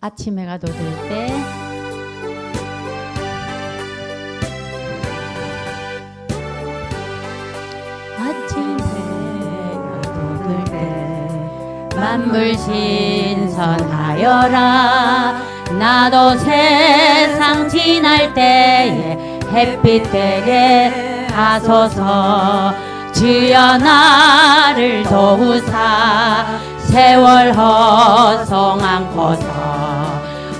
아침 해가 돋을 때 아침 해가 돋을 때 만물 신선하여라. 나도 세상 지날 때에 햇빛 되게 하소서. 주여 나를 도우사 세월 허송않고서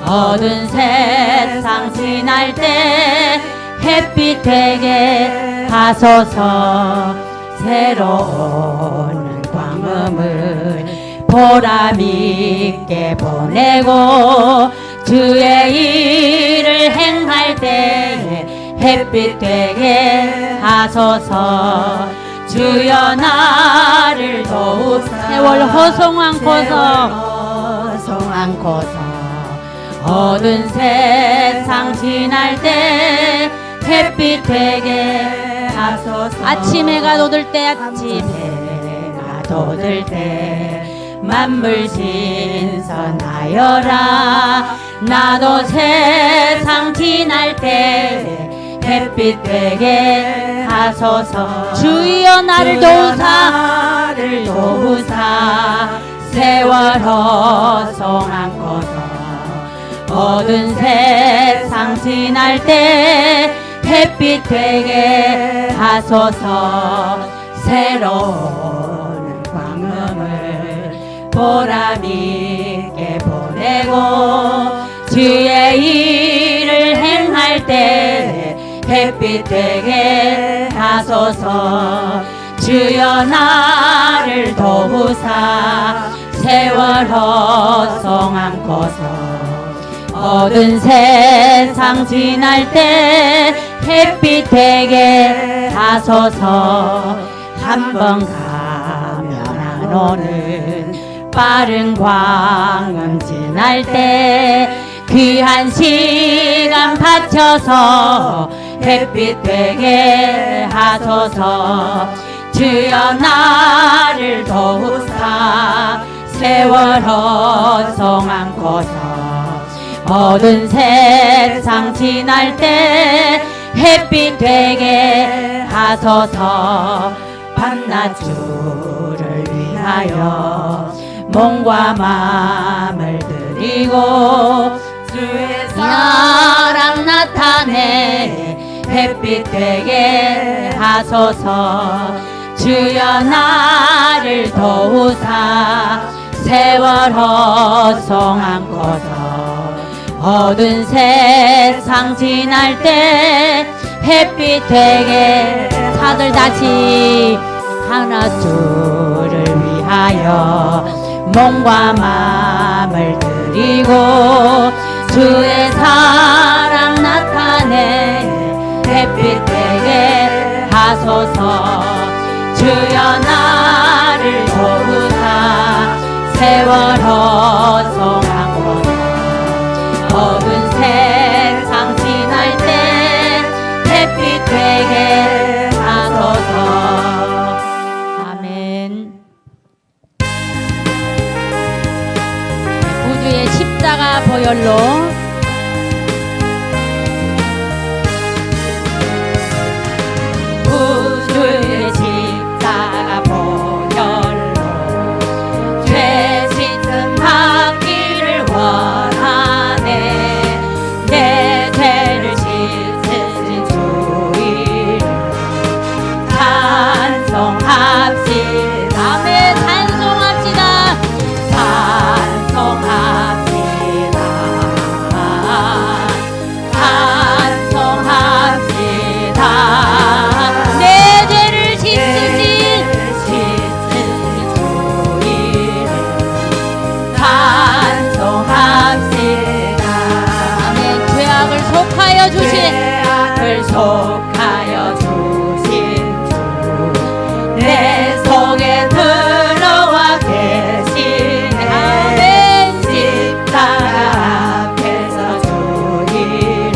어두운 세상 지날 때 햇빛 되게 하소서. 새로운 광음을 보람 있게 보내고 주의 일을 행할 때에 햇빛 되게 하소서. 주여 나를 도우사 세월 허송않고서 어두운 세상 지날 때 햇빛 되게 하소서. 아침 해가 돋을 때 만물 신선하여라. 나도 세상 지날 때 햇빛 되게 하소서. 주여 나를 도우사 세월 허송않고서 어두운 세상 지날 때 햇빛 되게 하소서. 새로운 광음을 보람 있게 보내고 주의 일을 행할 때 햇빛 되게 하소서. 주여 나를 도우사 세월 허송않고서 어두운 세상 지날 때 햇빛 되게 하소서. 한 번 가면 안 오는 빠른 광음 지날 때 귀한 시간 바쳐서 햇빛 되게 하소서. 주여 나를 도우사 세월 허송않고서 어두운 세상 지날 때 햇빛 되게 하소서. 밤낮 주를 위하여 몸과 마음을 드리고 주의 사랑 나타내 햇빛 되게 하소서. 주여 나를 도우사 세월 허송않고서 어두운 세상 지날 때 햇빛 되게 다들 다시 하나 주를 위하여 몸과 마음을 드리고 주의 사랑 나타내 햇빛 되게 하소서. 주여 나를 도우사 세월 허송않고서 어두운 세상 지날 때 햇빛 되게 하소서. 아멘. 구주의 십자가 보혈로 구주의 십자가 보혈로 죄 씻음 받기를 원하네. 내 죄를 씻으신 주 이름 찬송합시다. 아멘. 찬송합시다. 찬송합시다. 찬송합시다. 내 죄를 씻으신 주 이름 찬송합시다. 아멘. 죄악을 속하여 주신 주 내 속에 들어와 계시네. 아멘. 십자가 앞에서 주 이름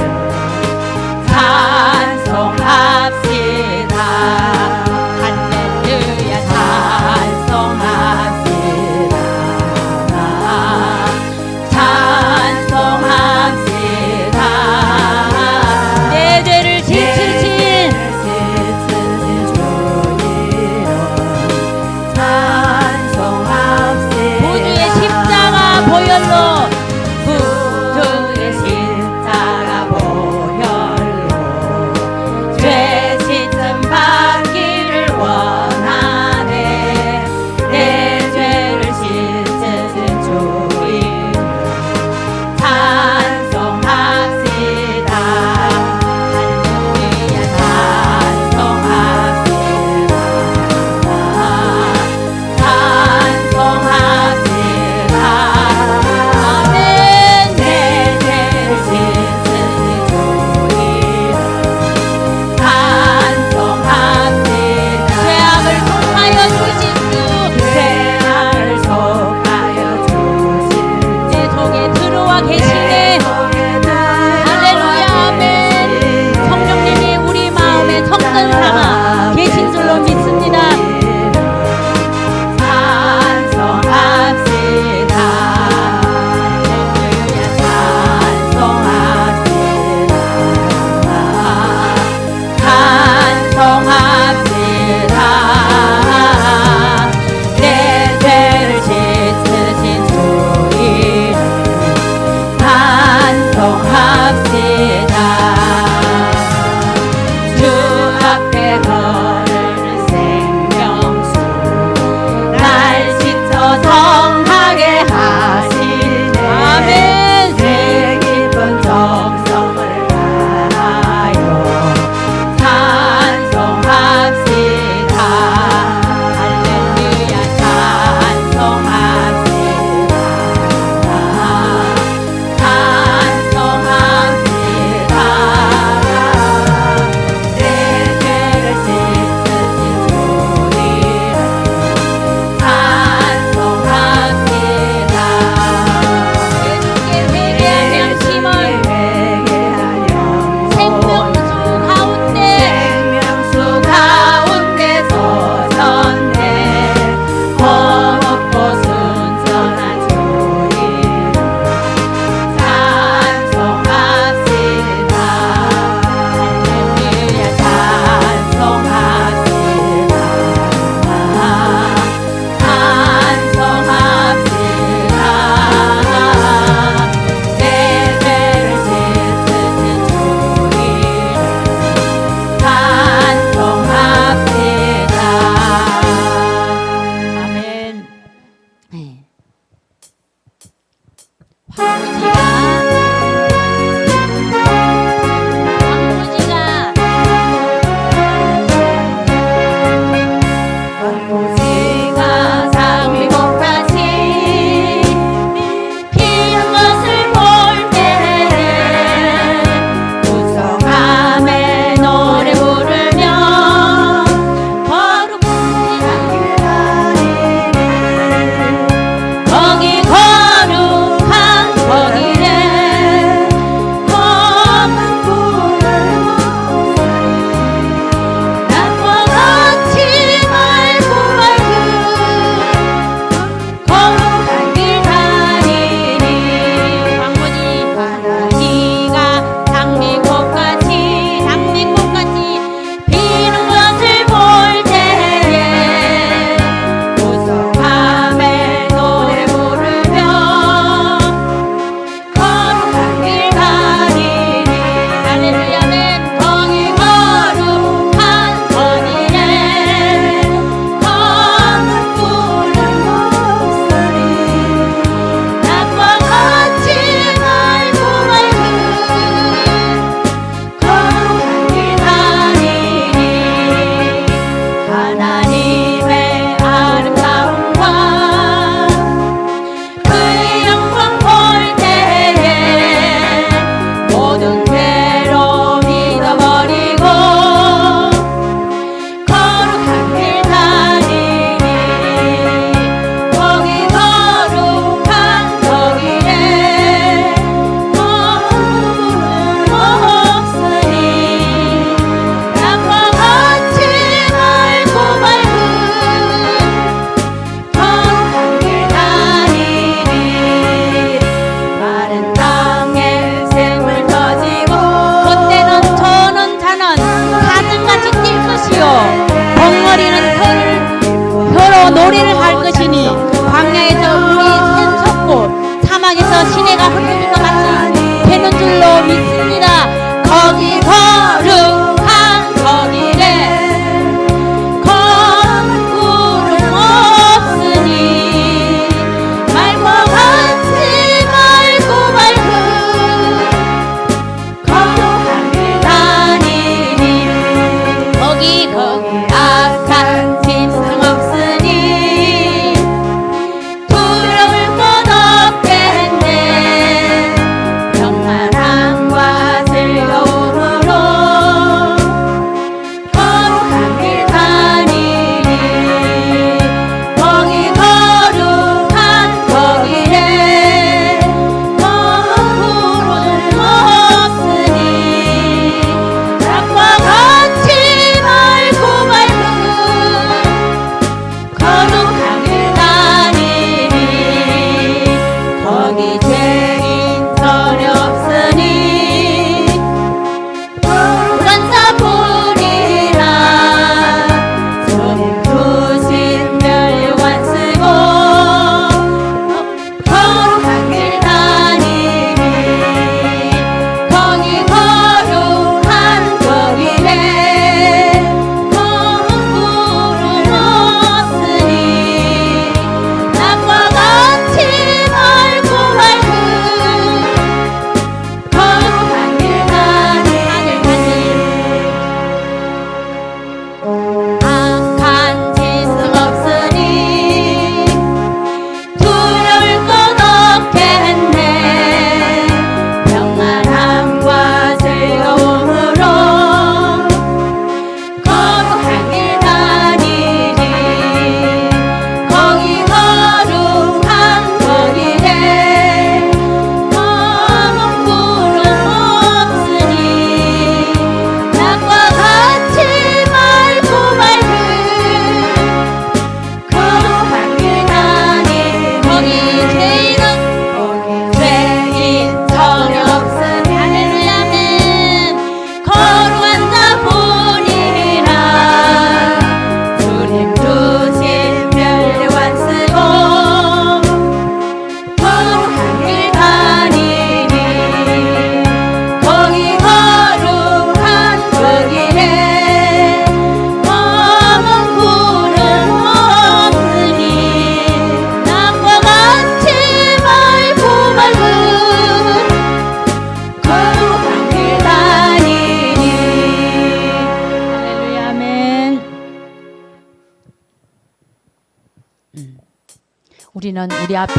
우리는 우리 앞에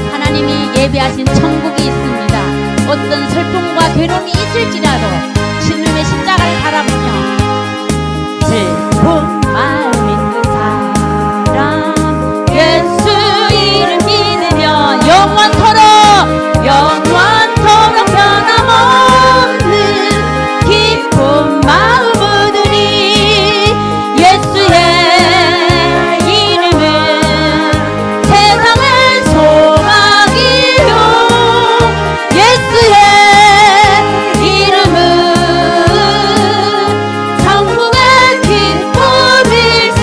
하나님이 예비하신 천국이 있습니다. 어떤 슬픔과 괴로움이 있을지라도 주님의 십자가를 바라보며 슬픈 마음 있는 사람 예수 이름 믿으면 영원토록 변함없는 기쁜 마음 얻으리. 예수의 이름은 세상의 소망이요 예수의 이름은 천국의 기쁨일세.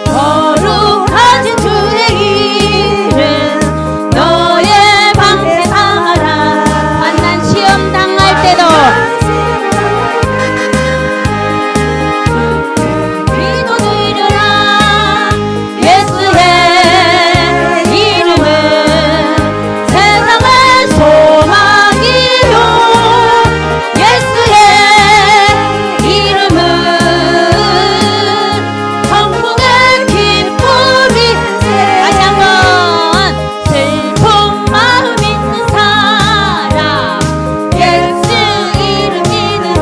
거룩하신 주의 이름 너의 방패 삼아라. 만난 시험 당할 때도 기도드려라. 예수의 이름은 세상의 소망이요 예수의 이름은 천국의 기쁨일세. 다시 한번 슬픈 마음 있는 사람 예수 이름 믿으면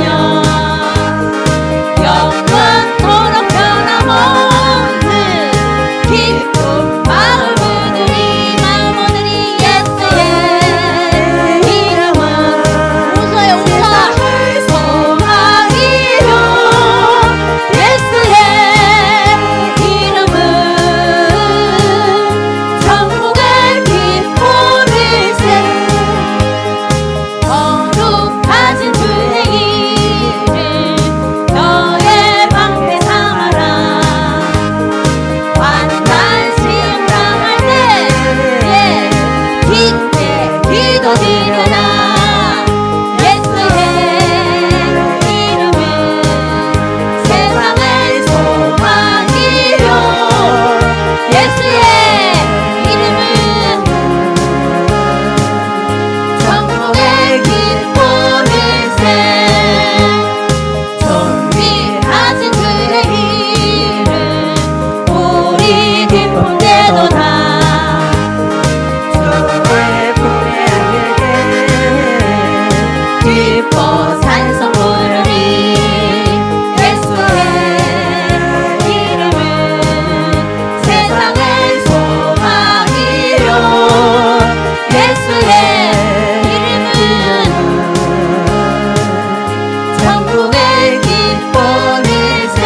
영원토록 변함없는 기쁜 마음 얻으리. 예수의 이름은 웃어요 웃어 소망이요 예수의 이름은 천국의 기쁨일세. 거룩하신 주의 이름 너의 방패 삼아라. 환난 시험 당할 때 빗대 기도드려라. 예수의 이름은 세상의 소망이요 예수의 이름은 천국의 기쁨일세. 존귀하신 주의 이름 우리 기쁨되도다. 주의 품에 안길 때 기뻐 찬송 부르리. 예수의 이름은 세상의 소망이요 예수의 이름은 천국의 기쁨일세.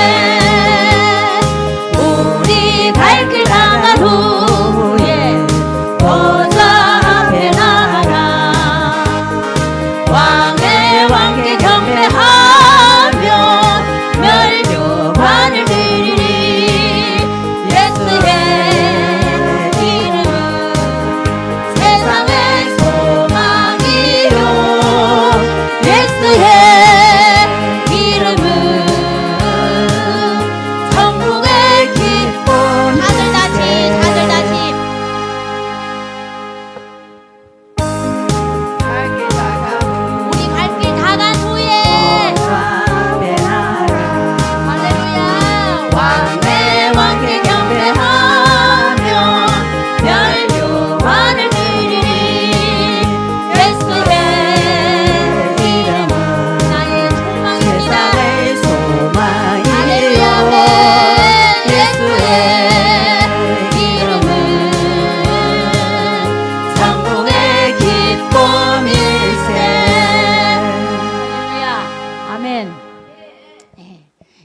우리 발길 당한 후에 보좌 앞에 나가라. 왕의 왕께 경배하며 멸교관을 드리리. 예수의 이름은 세상의 소망이요 예수의 이름은 천국의 기쁨. 다들 다시 우리 갈 길 다간 후에 할렐루야. 왕의 왕께 경배하며 멸교관을 드리리. 예수의 이름은 나의 소망입니다. 할렐루야. 예수의 이름은 천국의 기쁨일세. 할렐루야. 아멘. 네.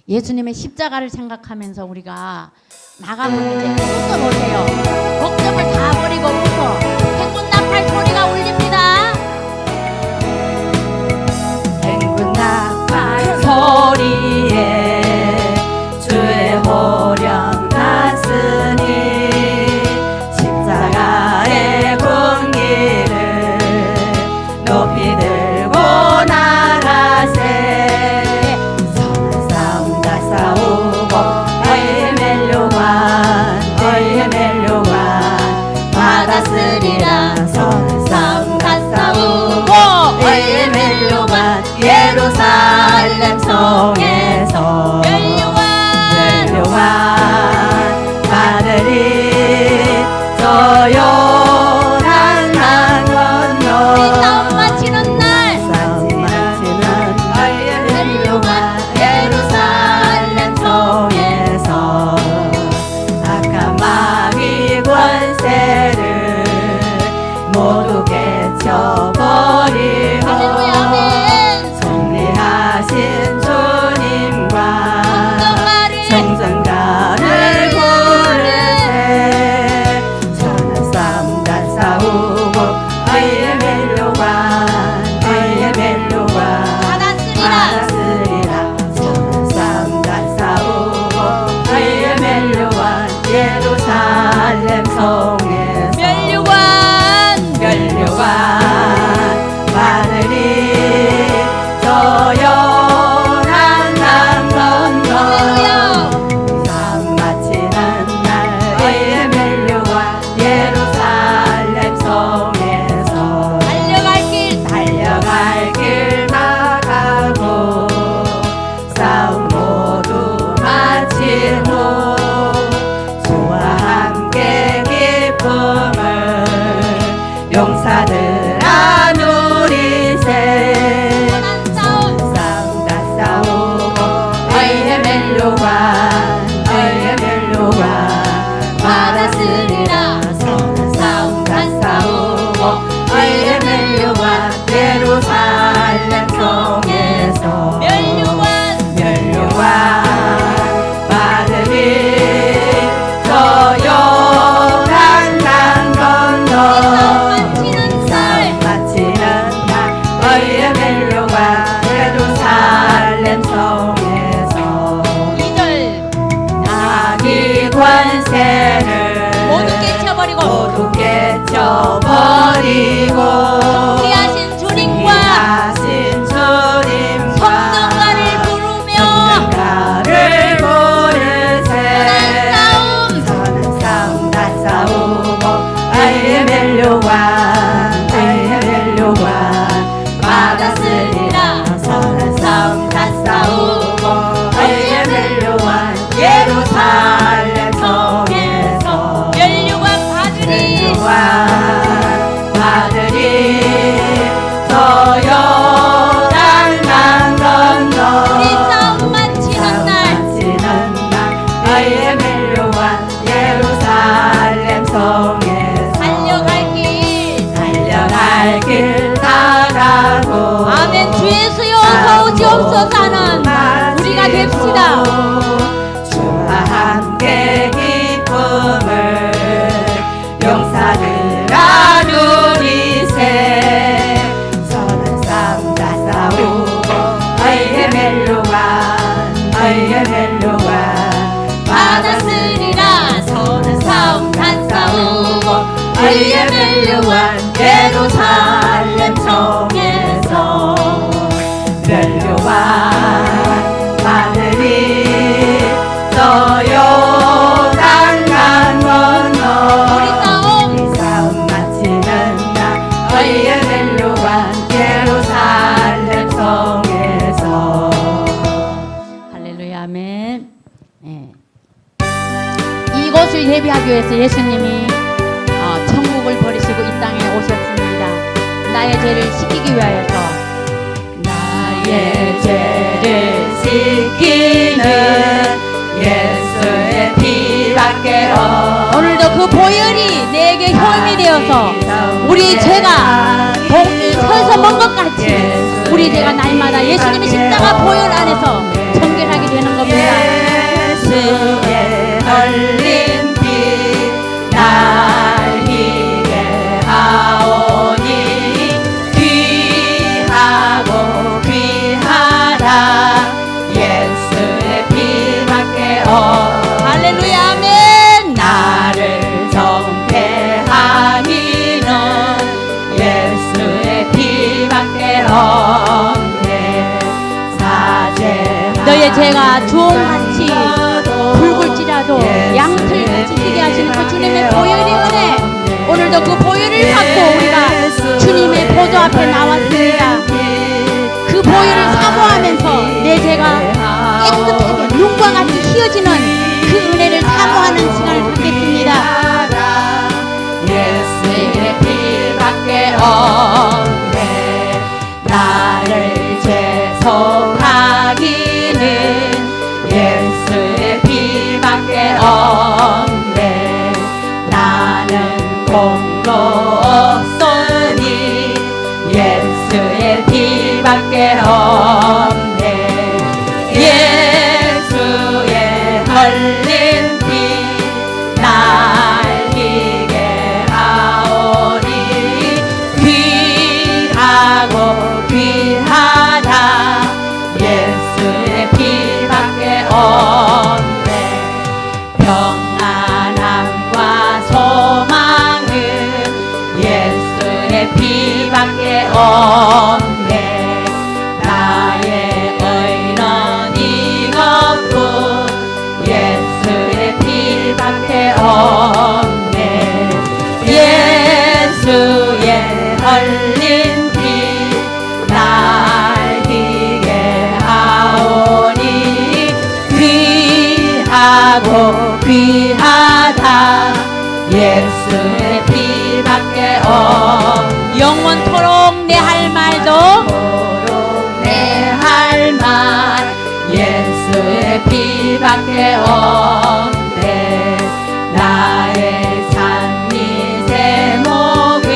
예수님의 십자가를 생각하면서 우리가 나가면 이제 웃어보세요. 걱정을 다 버리고 웃어. 행군 나팔 소리가 울립니다. 행군 나팔 소리에 주의 호령 났으니 십자가의 군기를 높이 들고 나가세. 선한 싸움 다 싸우고 어이멜로만 받았으리. 의의 멜로가 예루살렘 성에서 2절 나귀 권세를 모두 깨쳐버리고 통치하신 주님과 성령가를 부르며 선한 싸움 다 싸우고 의의 멜로와 받았으리라. 선한 싸움 다 싸우고 의의 멜로와 예루살렘 성에서 멸류관 받으리 저 요단강 건너 우리 싸움 마치는 날 의의 멜로와 예루살렘 성에서 달려갈 길 나가고 아멘. 주 예수여 서오시옵소서 하는 우리가 됩시다. 주와 함께 기쁨을 용사들 나누리세. 선한 싸움 다 싸우고 의의 멜로와 받았으리라. 선한 싸움 다 싸우고 의의 멜로와 예루살렘 성에서 멜로와 받으리. 저 요단강 건너 우리 싸움 마치는 날 의의 멜로와 예루살렘 성에서. 할렐루야 아멘. 네. 이곳을 예비하기 위해서 예수님이 천국을 버리시고 이 땅에 오셨습니다. 나의 죄를 씻기기 위하여서 나의 죄를 씻기는 예수의 피밖에 없. 오늘도 그 보혈이 내게 힘이 되어서 우리 죄가 서서 먼 것 같이 우리 죄가 날마다 예수님의 십자가 보혈 안에서 정결하게 되는 겁니다. 예수의 흘린 피 날 희게 하오니 귀하고 귀하다. 예수의 피밖에 없. 할렐루야 아멘. 나를 정죄하니는 예수의 피밖에 없네. 사죄하는 너의 죄가 주홍같이 붉을지라도 양털같이 희게 하시는 그 주님의 보혈의 은혜, 오늘도 그 보혈을 받고 우리가 주님의 보좌 앞에 나왔습니다. 그 보혈을 사모하면서 내 죄가 깨끗하게 눈과 같이 휘어지는 그 은혜를 사모하는 시간을 갖겠습니다. 예수의 피밖에 없네. 나를 죄송하기는 예수의 피밖에 없네. 나는 공로 없으니 예수의 피밖에 없네. 예수의 흘린 피 날 희게 하오니 귀하고 귀하다. 예수의 피밖에 없네. 평안함과 소망은 예수의 피밖에 없네. 나의 의는 이것뿐 예수의 피밖에 없네. 예수의 흘린 피 날 희게 하오니 귀하고 귀하다. 예수의 피밖에 영원토록 내 할 말도 내 할 말 예수의 피밖에 없네. 나의 산미 제목은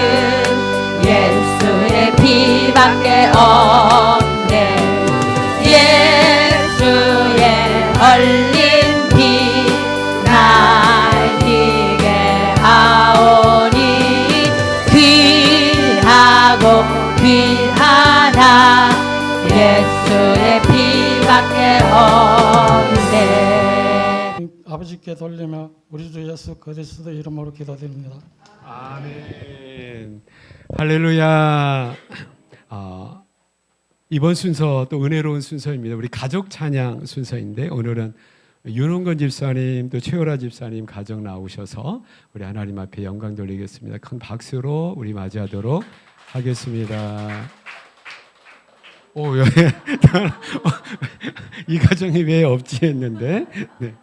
예수의 피밖에 없네. 예수의 흘린 피 날 희게 하오니 귀하고 귀하다. 예수의 피밖에 없네. 아버지께 돌리며 우리 주 예수 그리스도 이름으로 기도드립니다. 아멘. 할렐루야. 이번 순서 또 은혜로운 순서입니다. 우리 가족 찬양 순서인데 오늘은 윤홍건 집사님 또 최호라 집사님 가정 나오셔서 우리 하나님 앞에 영광 돌리겠습니다. 큰 박수로 우리 맞이하도록 하겠습니다. 오, 여기 이 가정이 왜 없지 했는데. 네.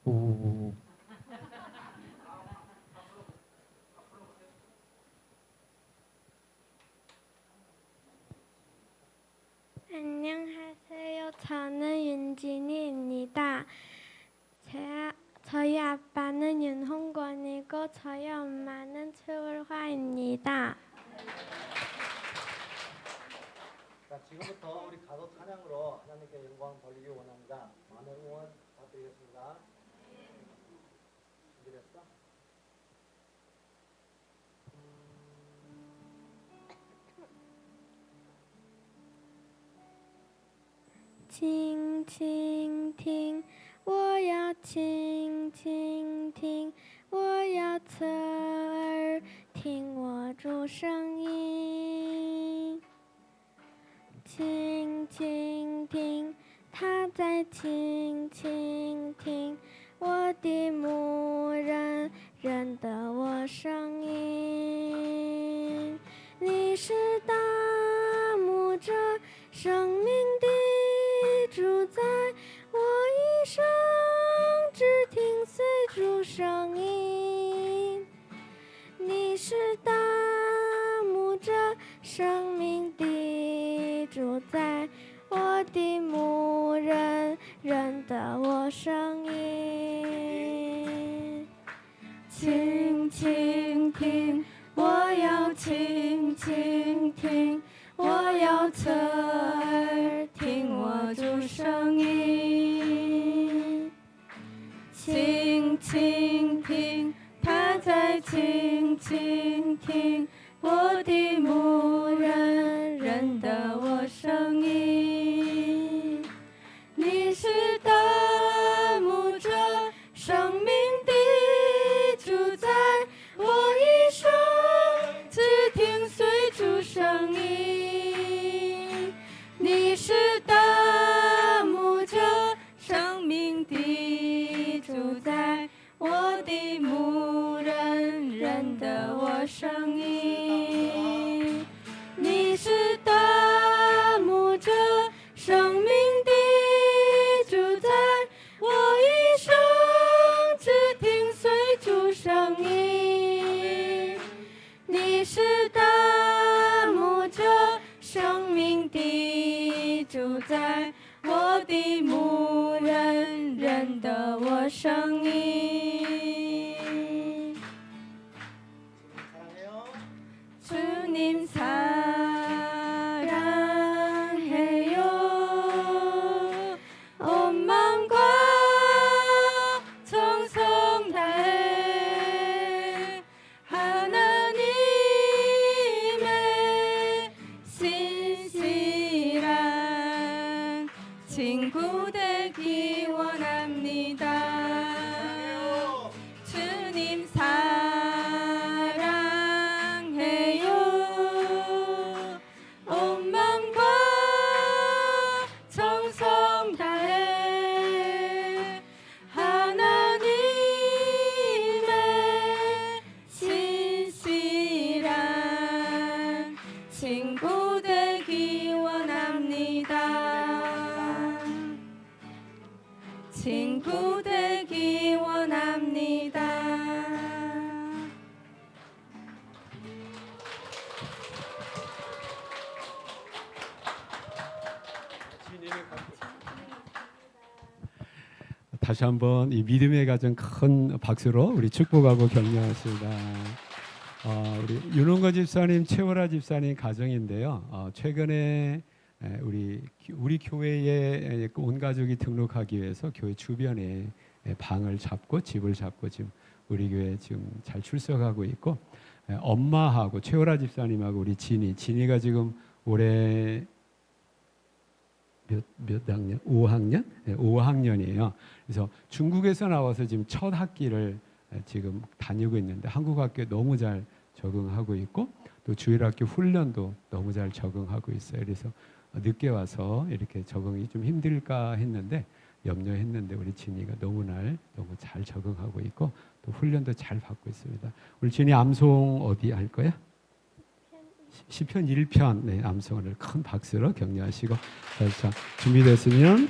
오. 안녕하세요. 저는 윤진이입니다. 저희 아빠는 윤홍권이고 저희 엄마는 최월화입니다. 자, 지금부터 우리 가족 찬양으로 하나님께 영광 돌리기 원합니다. 많은 응원 부탁드리겠습니다. 준비됐어? 칭칭听，我要倾倾听，我要侧耳听我主声音。倾倾听，他在倾倾听我的牧人认得我声音。你是大牧者，生命的主宰，我一生只听随主声音。你是大牧者，生命的主宰，我的牧人认得我声音。倾倾听，我要倾倾听，我要侧耳听我主声音。倾倾听，他在倾倾听我的牧人认得我声音。你是大牧者，生命的主宰，我一生只听随主声音。你是大牧者，生命的主宰，我的牧人认得我声音。你是大牧者，生命的主宰，我一生只听随主声音。你是大牧者，生命的主宰，我的牧人认得我声音。 사랑해요. 주님 사랑해요. 온 마음과 정성 다해 하나님의 신실한 친구 되기 원합니다. 주님 사랑해요. 온 마음과 정성 다해 하나님의 신실한 친구 되기 원합니다. 친구 되기 원합니다. 다시 한번 이 믿음의 가정 큰 박수로 우리 축복하고 격려하십니다. 우리 윤홍건 집사님, 최월아 집사님 가정인데요. 최근에 우리 교회에 온 가족이 등록하기 위해서 교회 주변에 방을 잡고 집을 잡고 지금 우리 교회 지금 잘 출석하고 있고, 엄마하고 최호라 집사님하고 우리 진이가 지금 올해 몇 학년? 5학년? 네, 5학년이에요. 그래서 중국에서 나와서 지금 첫 학기를 지금 다니고 있는데 한국 학교에 너무 잘 적응하고 있고, 또 주일학교 훈련도 너무 잘 적응하고 있어요. 그래서 늦게 와서 이렇게 적응이 좀 힘들까 했는데, 염려했는데 우리 진이가 너무 잘 적응하고 있고 또 훈련도 잘 받고 있습니다. 우리 진이 암송 어디 할 거야? 시편 1편. 네, 암송을 큰 박수로 격려하시고, 자, 준비됐으면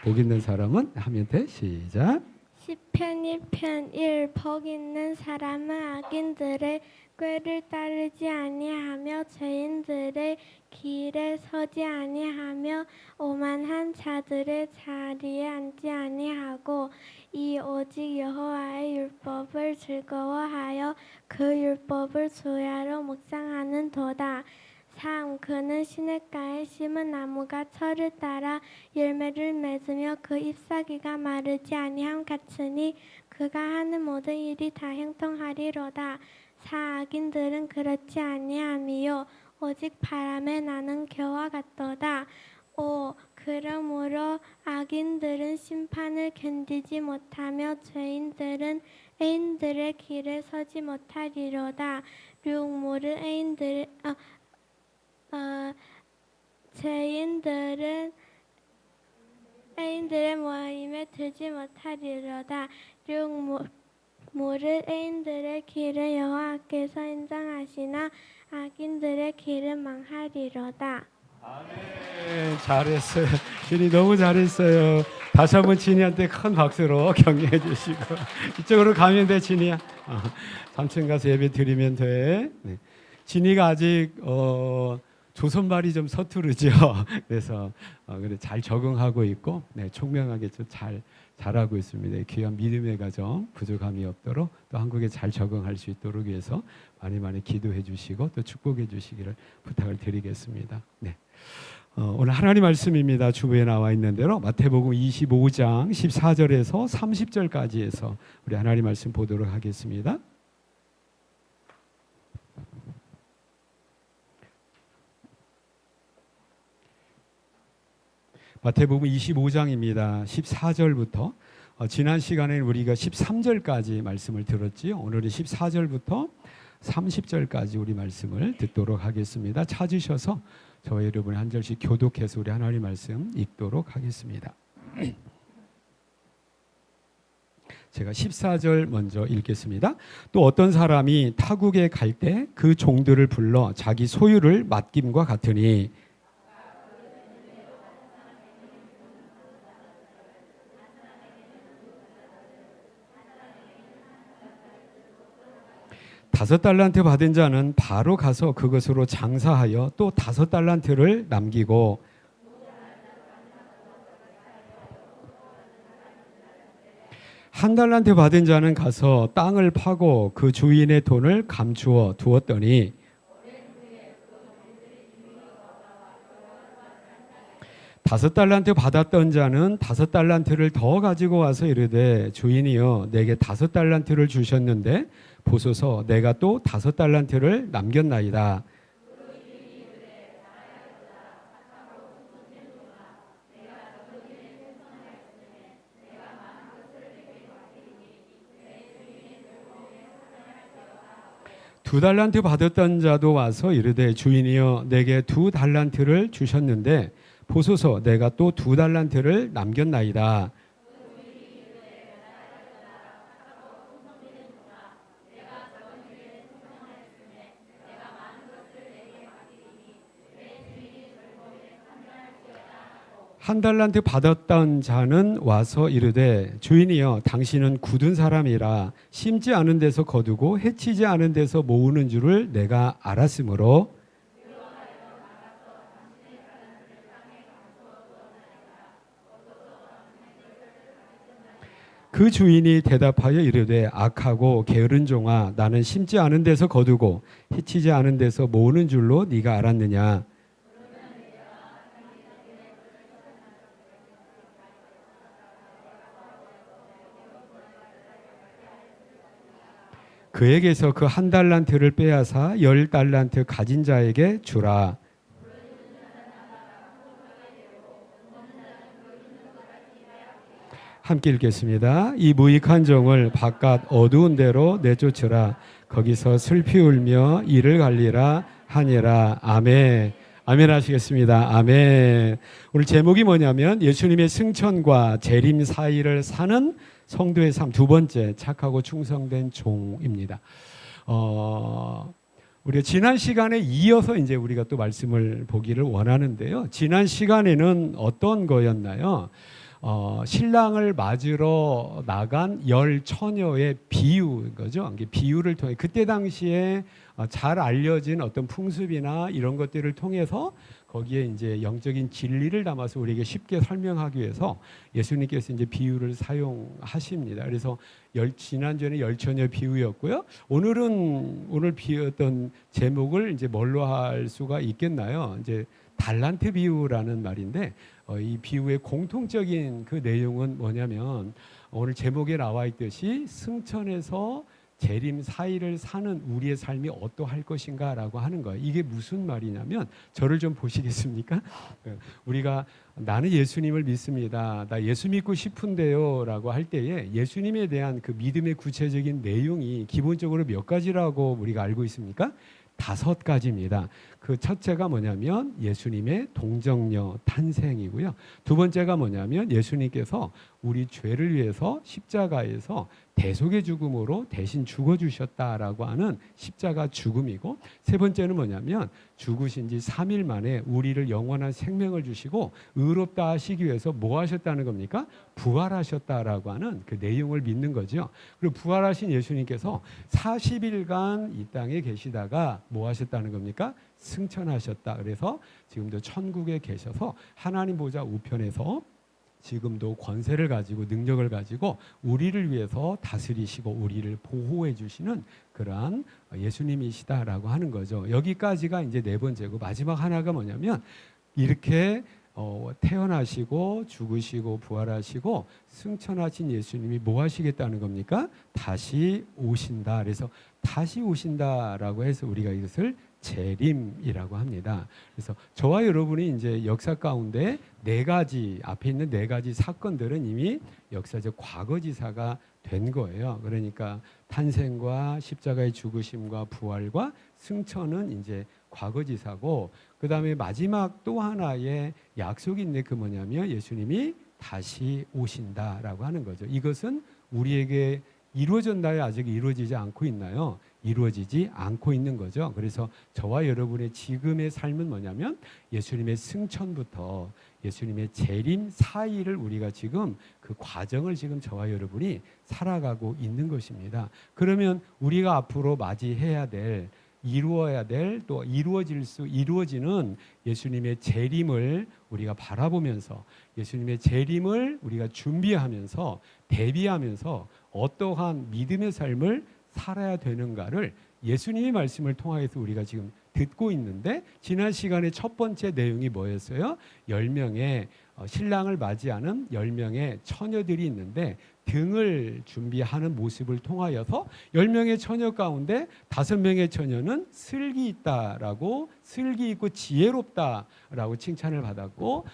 복 있는 사람은 하면 돼. 시작. 시편 1편 1. 복 있는 사람은 악인들의 꾀를 따르지 아니하며 죄인들의 길에 서지 아니하며 오만한 자들의 자리에 앉지 아니하고, 이 오직 여호와의 율법을 즐거워하여 그 율법을 주야로 묵상하는 도다. 3. 그는 시냇가에 심은 나무가 철을 따라 열매를 맺으며 그 잎사귀가 마르지 아니함 같으니 그가 하는 모든 일이 다 형통하리로다. 4. 악인들은 그렇지 아니하미요 오직 바람에 나는 겨와 같도다. 5. 그러므로 악인들은 심판을 견디지 못하며 죄인들은 의인들의 길에 서지 못하리로다. 6. 죄인들은 의인들의 모임에 들지 못하리로다. 6. 모를 의인들의 길은 여호와께서 인정하시나 악인들의 길은 망하리로다. 아멘. 잘했어요. 진이 너무 잘했어요. 다시 한번 진이한테 큰 박수로 격려해 주시고, 이쪽으로 가면 돼. 진이야. 3층 가서 예배 드리면 돼. 네. 진이가 아직 조선말이 좀 서투르죠. 그래서 그래 잘 적응하고 있고, 네, 총명하게 좀 잘하고 있습니다. 귀한 믿음의 가정 부족함이 없도록 또 한국에 잘 적응할 수 있도록 위해서 많이 기도해 주시고 또 축복해 주시기를 부탁을 드리겠습니다. 네. 오늘 하나님 말씀입니다. 주부에 나와 있는 대로 마태복음 25장 14절에서 30절까지 해서 우리 하나님 말씀 보도록 하겠습니다. 마태복음 25장입니다. 14절부터 지난 시간에는 우리가 13절까지 말씀을 들었지요. 오늘은 14절부터 30절까지 우리 말씀을 듣도록 하겠습니다. 찾으셔서 저와 여러분이 한 절씩 교독해서 우리 하나님 말씀 읽도록 하겠습니다. 제가 14절 먼저 읽겠습니다. 또 어떤 사람이 타국에 갈 때 그 종들을 불러 자기 소유를 맡김과 같으니, 다섯 달란트 받은 자는 바로 가서 그것으로 장사하여 또 다섯 달란트를 남기고, 한 달란트 받은 자는 가서 땅을 파고 그 주인의 돈을 감추어 두었더니, 다섯 달란트 받았던 자는 다섯 달란트를 더 가지고 와서 이르되, 주인이여 내게 다섯 달란트를 주셨는데 보소서 내가 또 다섯 달란트를 남겼나이다. 두 달란트 받았던 자도 와서 이르되, 주인이여 내게 두 달란트를 주셨는데 보소서 내가 또 두 달란트를 남겼나이다. 한 달란트 받았던 자는 와서 이르되, 주인이여 당신은 굳은 사람이라 심지 않은 데서 거두고 해치지 않은 데서 모으는 줄을 내가 알았으므로, 그 주인이 대답하여 이르되, 악하고 게으른 종아, 나는 심지 않은 데서 거두고 해치지 않은 데서 모으는 줄로 네가 알았느냐. 그에게서 그 1달란트를 빼앗아 10달란트 가진 자에게 주라. 함께 읽겠습니다. 이 무익한 종을 바깥 어두운 데로 내쫓으라. 거기서 슬피 울며 이를 갈리라 하니라. 아멘. 아멘 하시겠습니다. 아멘. 오늘 제목이 뭐냐면 예수님의 승천과 재림 사이를 사는 성도의 삶, 두 번째, 착하고 충성된 종입니다. 우리가 지난 시간에 이어서 이제 우리가 또 말씀을 보기를 원하는데요. 지난 시간에는 어떤 거였나요? 신랑을 맞으러 나간 10처녀의 비유인 거죠. 비유를 통해 그때 당시에 잘 알려진 어떤 풍습이나 이런 것들을 통해서 거기에 이제 영적인 진리를 담아서 우리에게 쉽게 설명하기 위해서 예수님께서 이제 비유를 사용하십니다. 그래서 지난주에는 10처녀 비유였고요. 오늘 비유했던 제목을 이제 뭘로 할 수가 있겠나요? 이제 달란트 비유라는 말인데 이 비유의 공통적인 그 내용은 뭐냐면 오늘 제목에 나와 있듯이 승천에서 재림 사이를 사는 우리의 삶이 어떠할 것인가라고 하는 거예요. 이게 무슨 말이냐면 저를 좀 보시겠습니까? 우리가 나는 예수님을 믿습니다. 나 예수 믿고 싶은데요 라고 할 때에 예수님에 대한 그 믿음의 구체적인 내용이 기본적으로 몇 가지라고 우리가 알고 있습니까? 5가지입니다. 그 첫째가 뭐냐면 예수님의 동정녀 탄생이고요. 두 번째가 뭐냐면 예수님께서 우리 죄를 위해서 십자가에서 대속의 죽음으로 대신 죽어주셨다라고 하는 십자가 죽음이고, 세 번째는 뭐냐면 죽으신 지 3일 만에 우리를 영원한 생명을 주시고 의롭다 하시기 위해서 뭐 하셨다는 겁니까? 부활하셨다라고 하는 그 내용을 믿는 거죠. 그리고 부활하신 예수님께서 40일간 이 땅에 계시다가 뭐 하셨다는 겁니까? 승천하셨다. 그래서 지금도 천국에 계셔서 하나님 보좌 우편에서 지금도 권세를 가지고 능력을 가지고 우리를 위해서 다스리시고 우리를 보호해 주시는 그러한 예수님이시다라고 하는 거죠. 여기까지가 이제 네 번째고, 마지막 하나가 뭐냐면 이렇게 태어나시고 죽으시고 부활하시고 승천하신 예수님이 뭐 하시겠다는 겁니까? 다시 오신다. 그래서 다시 오신다라고 해서 우리가 이것을 재림이라고 합니다. 그래서 저와 여러분이 이제 역사 가운데 앞에 있는 네 가지 사건들은 이미 역사적 과거지사가 된 거예요. 그러니까 탄생과 십자가의 죽으심과 부활과 승천은 이제 과거지사고, 그 다음에 마지막 또 하나의 약속이 있는데 그 뭐냐면 예수님이 다시 오신다라고 하는 거죠. 이것은 우리에게 이루어졌나요? 아직 이루어지지 않고 있나요? 이루어지지 않고 있는 거죠. 그래서 저와 여러분의 지금의 삶은 뭐냐면 예수님의 승천부터 예수님의 재림 사이를 우리가 지금 그 과정을 지금 저와 여러분이 살아가고 있는 것입니다. 그러면 우리가 앞으로 맞이해야 될, 이루어야 될, 또 이루어지는 예수님의 재림을 우리가 바라보면서 예수님의 재림을 우리가 준비하면서 대비하면서 어떠한 믿음의 삶을 살아야 되는가를 예수님의 말씀을 통해서 우리가 지금 듣고 있는데, 지난 시간에 첫 번째 내용이 뭐였어요? 10명의 신랑을 맞이하는 10명의 처녀들이 있는데 등을 준비하는 모습을 통하여서 10명의 처녀 가운데 5명의 처녀는 슬기 있고 지혜롭다라고 칭찬을 받았고,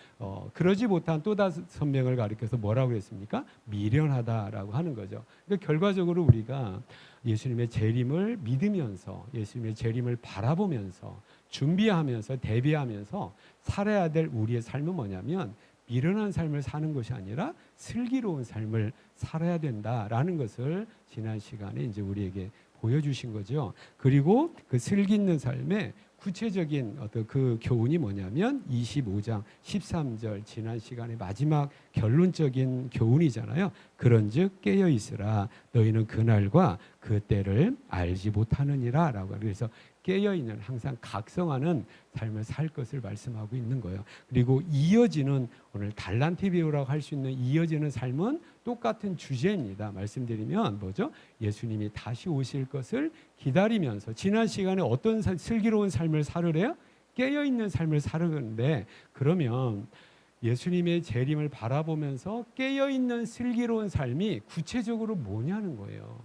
그러지 못한 또 5명을 가리켜서 뭐라고 했습니까? 미련하다라고 하는 거죠. 그러니까 결과적으로 우리가 예수님의 재림을 믿으면서 예수님의 재림을 바라보면서 준비하면서 대비하면서 살아야 될 우리의 삶은 뭐냐면 미련한 삶을 사는 것이 아니라 슬기로운 삶을 살아야 된다라는 것을 지난 시간에 이제 우리에게 보여주신 거죠. 그리고 그 슬기 있는 삶의 구체적인 어떤 그 교훈이 뭐냐면 25장 13절 지난 시간에 마지막 결론적인 교훈이잖아요. 그런즉 깨어 있으라 너희는 그날과 그 때를 알지 못하느니라 라고. 그래서 깨어있는, 항상 각성하는 삶을 살 것을 말씀하고 있는 거예요. 그리고 이어지는, 오늘 달란트 비유라고 할 수 있는 이어지는 삶은 똑같은 주제입니다. 말씀드리면 뭐죠? 예수님이 다시 오실 것을 기다리면서 지난 시간에 어떤 슬기로운 삶을 살으래요? 깨어있는 삶을 살으는데, 그러면 예수님의 재림을 바라보면서 깨어있는 슬기로운 삶이 구체적으로 뭐냐는 거예요.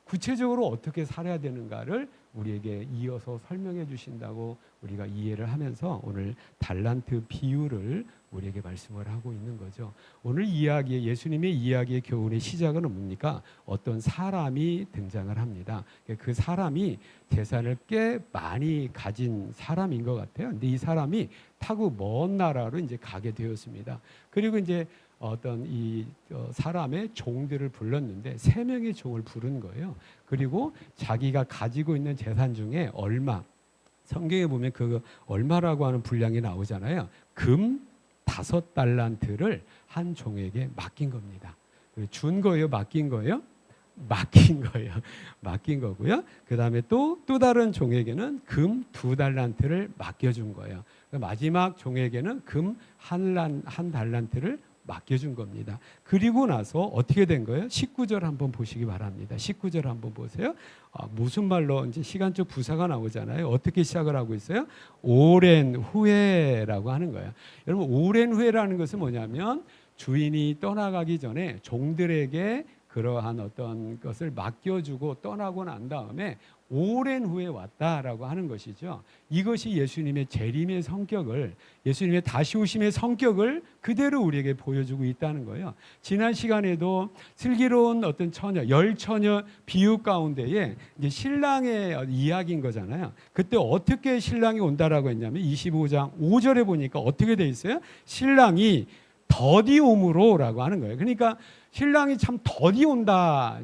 구체적으로 어떻게 살아야 되는가를 우리에게 이어서 설명해 주신다고 우리가 이해를 하면서 오늘 달란트 비유를 우리에게 말씀을 하고 있는 거죠. 오늘 이야기의 예수님의 이야기의 교훈의 시작은 뭡니까? 어떤 사람이 등장을 합니다. 그 사람이 재산을 꽤 많이 가진 사람인 것 같아요. 근데 이 사람이 타고 먼 나라로 이제 가게 되었습니다. 그리고 이제 어떤 이 사람의 종들을 불렀는데 3명의 종을 부른 거예요. 그리고 자기가 가지고 있는 재산 중에 얼마, 성경에 보면 그 얼마라고 하는 분량이 나오잖아요. 금 5달란트를 한 종에게 맡긴 겁니다. 준 거예요? 맡긴 거예요? 맡긴 거예요. 맡긴 거고요. 그 다음에 또 다른 종에게는 금 2달란트를 맡겨준 거예요. 마지막 종에게는 금 한 달란트를 맡겨준 겁니다. 그리고 나서 어떻게 된 거예요? 19절 한번 보시기 바랍니다. 19절 한번 보세요. 무슨 말로 이제 시간적 부사가 나오잖아요. 어떻게 시작을 하고 있어요? 오랜 후에라고 하는 거예요. 여러분 오랜 후에라는 것은 뭐냐면 주인이 떠나가기 전에 종들에게 그러한 어떤 것을 맡겨주고 떠나고 난 다음에 오랜 후에 왔다라고 하는 것이죠. 이것이 예수님의 재림의 성격을, 예수님의 다시 오심의 성격을 그대로 우리에게 보여주고 있다는 거예요. 지난 시간에도 슬기로운 어떤 처녀, 열처녀 비유 가운데에 이제 신랑의 이야기인 거잖아요. 그때 어떻게 신랑이 온다라고 했냐면 25장 5절에 보니까 어떻게 돼 있어요? 신랑이 더디 오므로라고 하는 거예요. 그러니까 신랑이 참 더디 온다.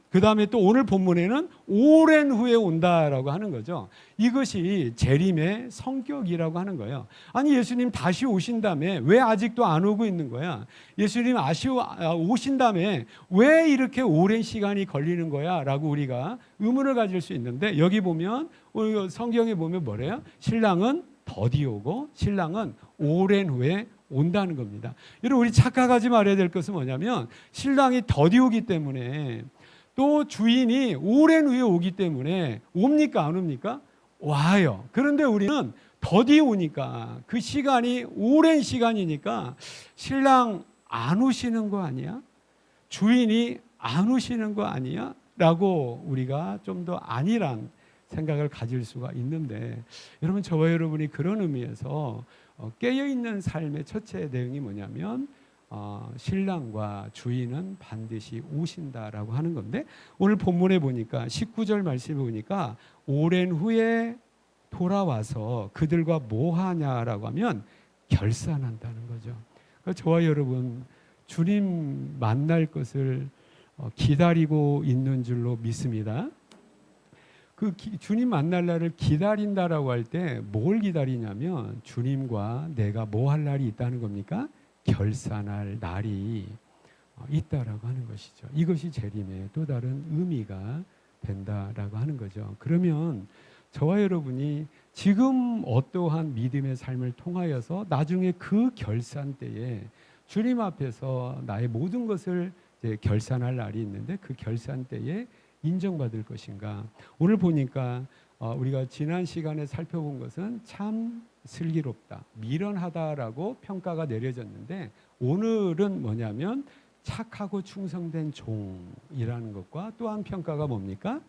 그 다음에 또 오늘 본문에는 오랜 후에 온다라고 하는 거죠. 이것이 재림의 성격이라고 하는 거예요. 아니 예수님 다시 오신 다음에 왜 아직도 안 오고 있는 거야? 예수님 오신 다음에 왜 이렇게 오랜 시간이 걸리는 거야? 라고 우리가 의문을 가질 수 있는데 여기 보면 성경에 보면 뭐래요? 신랑은 더디 오고 신랑은 오랜 후에 온다는 겁니다. 여러분 우리 착각하지 말아야 될 것은 뭐냐면 신랑이 더디 오기 때문에 또 주인이 오랜 후에 오기 때문에 옵니까 안 옵니까? 와요. 그런데 우리는 더디 오니까 그 시간이 오랜 시간이니까 신랑 안 오시는 거 아니야? 주인이 안 오시는 거 아니야? 라고 우리가 좀 더 아니란 생각을 가질 수가 있는데 여러분 저와 여러분이 그런 의미에서 깨어있는 삶의 첫째 내용이 뭐냐면 신랑과 주인은 반드시 오신다라고 하는 건데 오늘 본문에 보니까 19절 말씀에 보니까 오랜 후에 돌아와서 그들과 뭐 하냐라고 하면 결산한다는 거죠. 그러니까 저와 여러분 주님 만날 것을 기다리고 있는 줄로 믿습니다. 그 주님 만날 날을 기다린다라고 할 때 뭘 기다리냐면 주님과 내가 뭐 할 날이 있다는 겁니까? 결산할 날이 있다라고 하는 것이죠. 이것이 재림의 또 다른 의미가 된다라고 하는 거죠. 그러면 저와 여러분이 지금 어떠한 믿음의 삶을 통하여서 나중에 그 결산 때에 주님 앞에서 나의 모든 것을 이제 결산할 날이 있는데 그 결산 때에 인정받을 것인가? 오늘 보니까 우리가 지난 시간에 살펴본 것은 참 슬기롭다, 미련하다라고 평가가 내려졌는데 오늘은 뭐냐면 착하고 충성된 종이라는 것과 또한 평가가 뭡니까?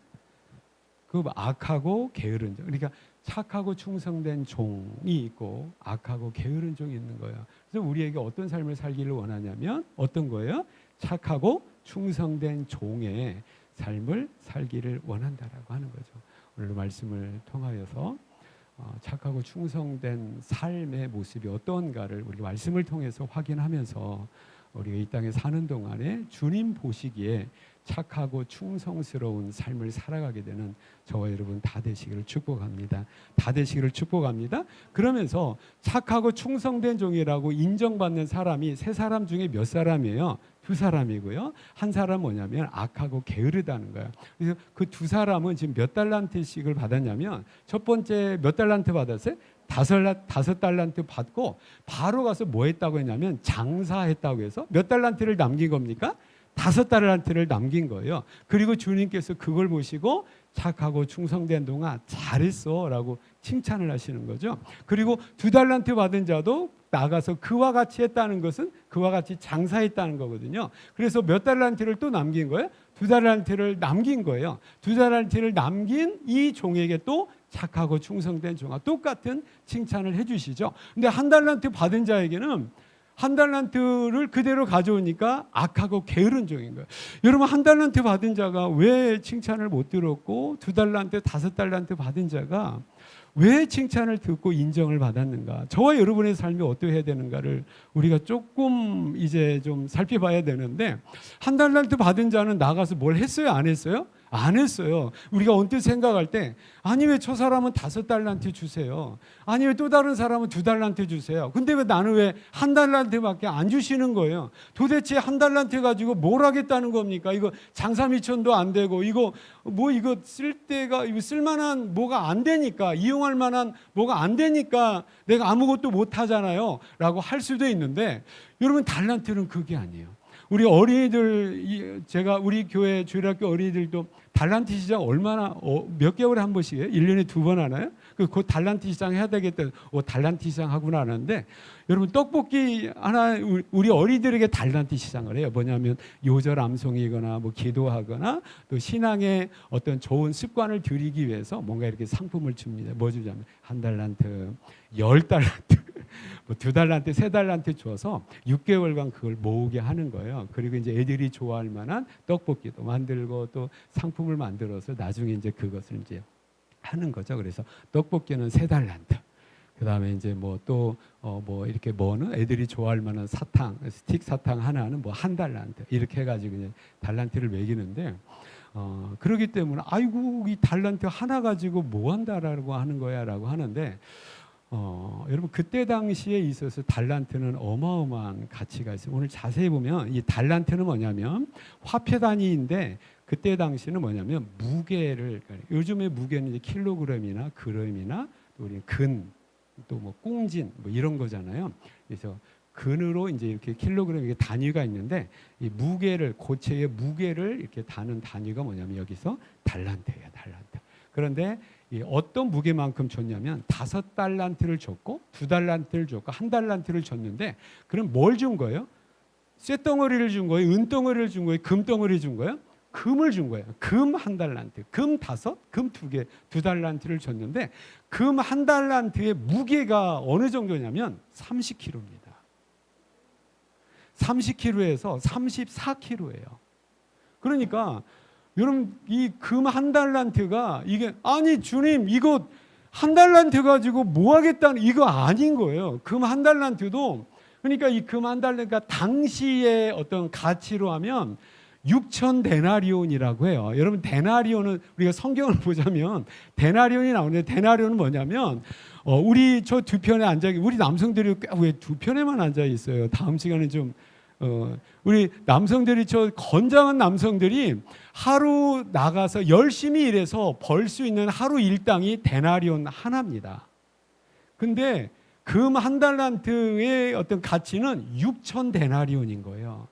그 악하고 게으른 종. 그러니까 착하고 충성된 종이 있고 악하고 게으른 종이 있는 거예요. 그래서 우리에게 어떤 삶을 살기를 원하냐면 어떤 거예요? 착하고 충성된 종의 삶을 살기를 원한다라고 하는 거죠. 오늘 말씀을 통하여서 착하고 충성된 삶의 모습이 어떤가를 우리 말씀을 통해서 확인하면서 우리가 이 땅에 사는 동안에 주님 보시기에 착하고 충성스러운 삶을 살아가게 되는 저와 여러분 다 되시기를 축복합니다. 다 되시기를 축복합니다. 그러면서 착하고 충성된 종이라고 인정받는 사람이 세 사람 중에 몇 사람이에요? 두 사람이고요. 한 사람 뭐냐면 악하고 게으르다는 거예요. 그래서 그 두 사람은 지금 몇 달란트씩을 받았냐면 첫 번째 몇 달란트 받았어요? 5달란트 받고 바로 가서 뭐 했다고 했냐면 장사했다고 해서 몇 달란트를 남긴 겁니까? 5달란트를 남긴 거예요. 그리고 주님께서 그걸 보시고 착하고 충성된 동안 잘했어 라고 칭찬을 하시는 거죠. 그리고 2달란트 받은 자도 나가서 그와 같이 했다는 것은 그와 같이 장사했다는 거거든요. 그래서 몇 달란트를 또 남긴 거예요? 2달란트를 남긴 거예요. 2달란트를 남긴 이 종에게 또 착하고 충성된 종아, 똑같은 칭찬을 해주시죠. 근데 1달란트 받은 자에게는 1달란트를 그대로 가져오니까 악하고 게으른 종인 거예요. 여러분, 1달란트 받은 자가 왜 칭찬을 못 들었고 2달란트, 5달란트 받은 자가 왜 칭찬을 듣고 인정을 받았는가? 저와 여러분의 삶이 어떠해야 되는가를 우리가 조금 이제 좀 살펴봐야 되는데, 1달란트 받은 자는 나가서 뭘 했어요? 안 했어요? 안 했어요. 우리가 언뜻 생각할 때, 아니 왜 저 사람은 5달란트 주세요? 아니 왜 또 다른 사람은 2달란트 주세요? 근데 왜 나는 왜 1달란트밖에 안 주시는 거예요? 도대체 1달란트 가지고 뭘 하겠다는 겁니까? 이거 장사 미천도 안 되고, 이거 쓸 때가, 이거 쓸만한 뭐가 안 되니까, 이용할 만한 뭐가 안 되니까 내가 아무것도 못 하잖아요 라고 할 수도 있는데, 여러분, 달란트는 그게 아니에요. 우리 어린이들, 제가 우리 교회 주일학교 어린이들도 달란트 시장 얼마나 몇 개월에 한 번씩 해요? 1년에 2번 하나요? 그 달란트 시장 해야 되겠다. 달란트 시장 하구나 하는데, 여러분, 떡볶이 하나 우리 어린이들에게 달란트 시장을 해요. 뭐냐면 요절 암송이거나 뭐 기도하거나 또 신앙의 어떤 좋은 습관을 들이기 위해서 뭔가 이렇게 상품을 줍니다. 뭐 주냐면 1달란트, 10달란트, 뭐 2달란트, 3달란트 줘서 6개월간 그걸 모으게 하는 거예요. 그리고 이제 애들이 좋아할 만한 떡볶이도 만들고 또 상품을 만들어서 나중에 이제 그것을 이제 하는 거죠. 그래서 떡볶이는 3달란트. 그다음에 이제 뭐 또 뭐 이렇게 뭐는 애들이 좋아할 만한 사탕, 스틱 사탕 하나는 뭐 1달란트 이렇게 해가지고 이제 달란트를 매기는데, 그러기 때문에 아이고 이 달란트 하나 가지고 뭐 한다라고 하는 거야라고 하는데, 여러분, 그때 당시에 있어서 달란트는 어마어마한 가치가 있어요. 오늘 자세히 보면 이 달란트는 뭐냐면 화폐 단위인데, 그때 당시는 뭐냐면 무게를, 그러니까 요즘의 무게는 이제 킬로그램이나 그램이나 또 우리 근, 또 뭐 꽁진 뭐 이런 거잖아요. 그래서 근으로 이제 이렇게 킬로그램 이게 단위가 있는데, 이 무게를, 고체의 무게를 이렇게 다는 단위가 뭐냐면 여기서 달란트예요, 달란트. 그런데 이 어떤 무게만큼 줬냐면 5달란트를 줬고 2달란트를 줬고 1달란트를 줬는데, 그럼 뭘 준 거예요? 쇠덩어리를 준 거예요? 은덩어리를 준 거예요? 금덩어리 준 거예요? 금을 준 거예요. 금 1달란트, 금 5, 금 2개, 2달란트를 줬는데, 금 1달란트의 무게가 어느 정도냐면 30kg입니다. 30kg에서 34kg예요. 그러니까 여러분, 이 금 1달란트가 이게, 아니 주님 이거 1달란트 가지고 뭐 하겠다는, 이거 아닌 거예요. 금 1달란트도, 그러니까 이 금 1달란트가 당시의 어떤 가치로 하면 6천 데나리온이라고 해요. 여러분, 데나리온은 우리가 성경을 보자면 데나리온이 나오는데, 데나리온은 뭐냐면 우리 저 두 편에 앉아, 우리 남성들이 왜 두 편에만 앉아 있어요? 다음 시간에 좀 우리 남성들이, 저 건장한 남성들이 하루 나가서 열심히 일해서 벌 수 있는 하루 일당이 데나리온 하나입니다. 근데 금 1달란트의 어떤 가치는 6천 데나리온인 거예요.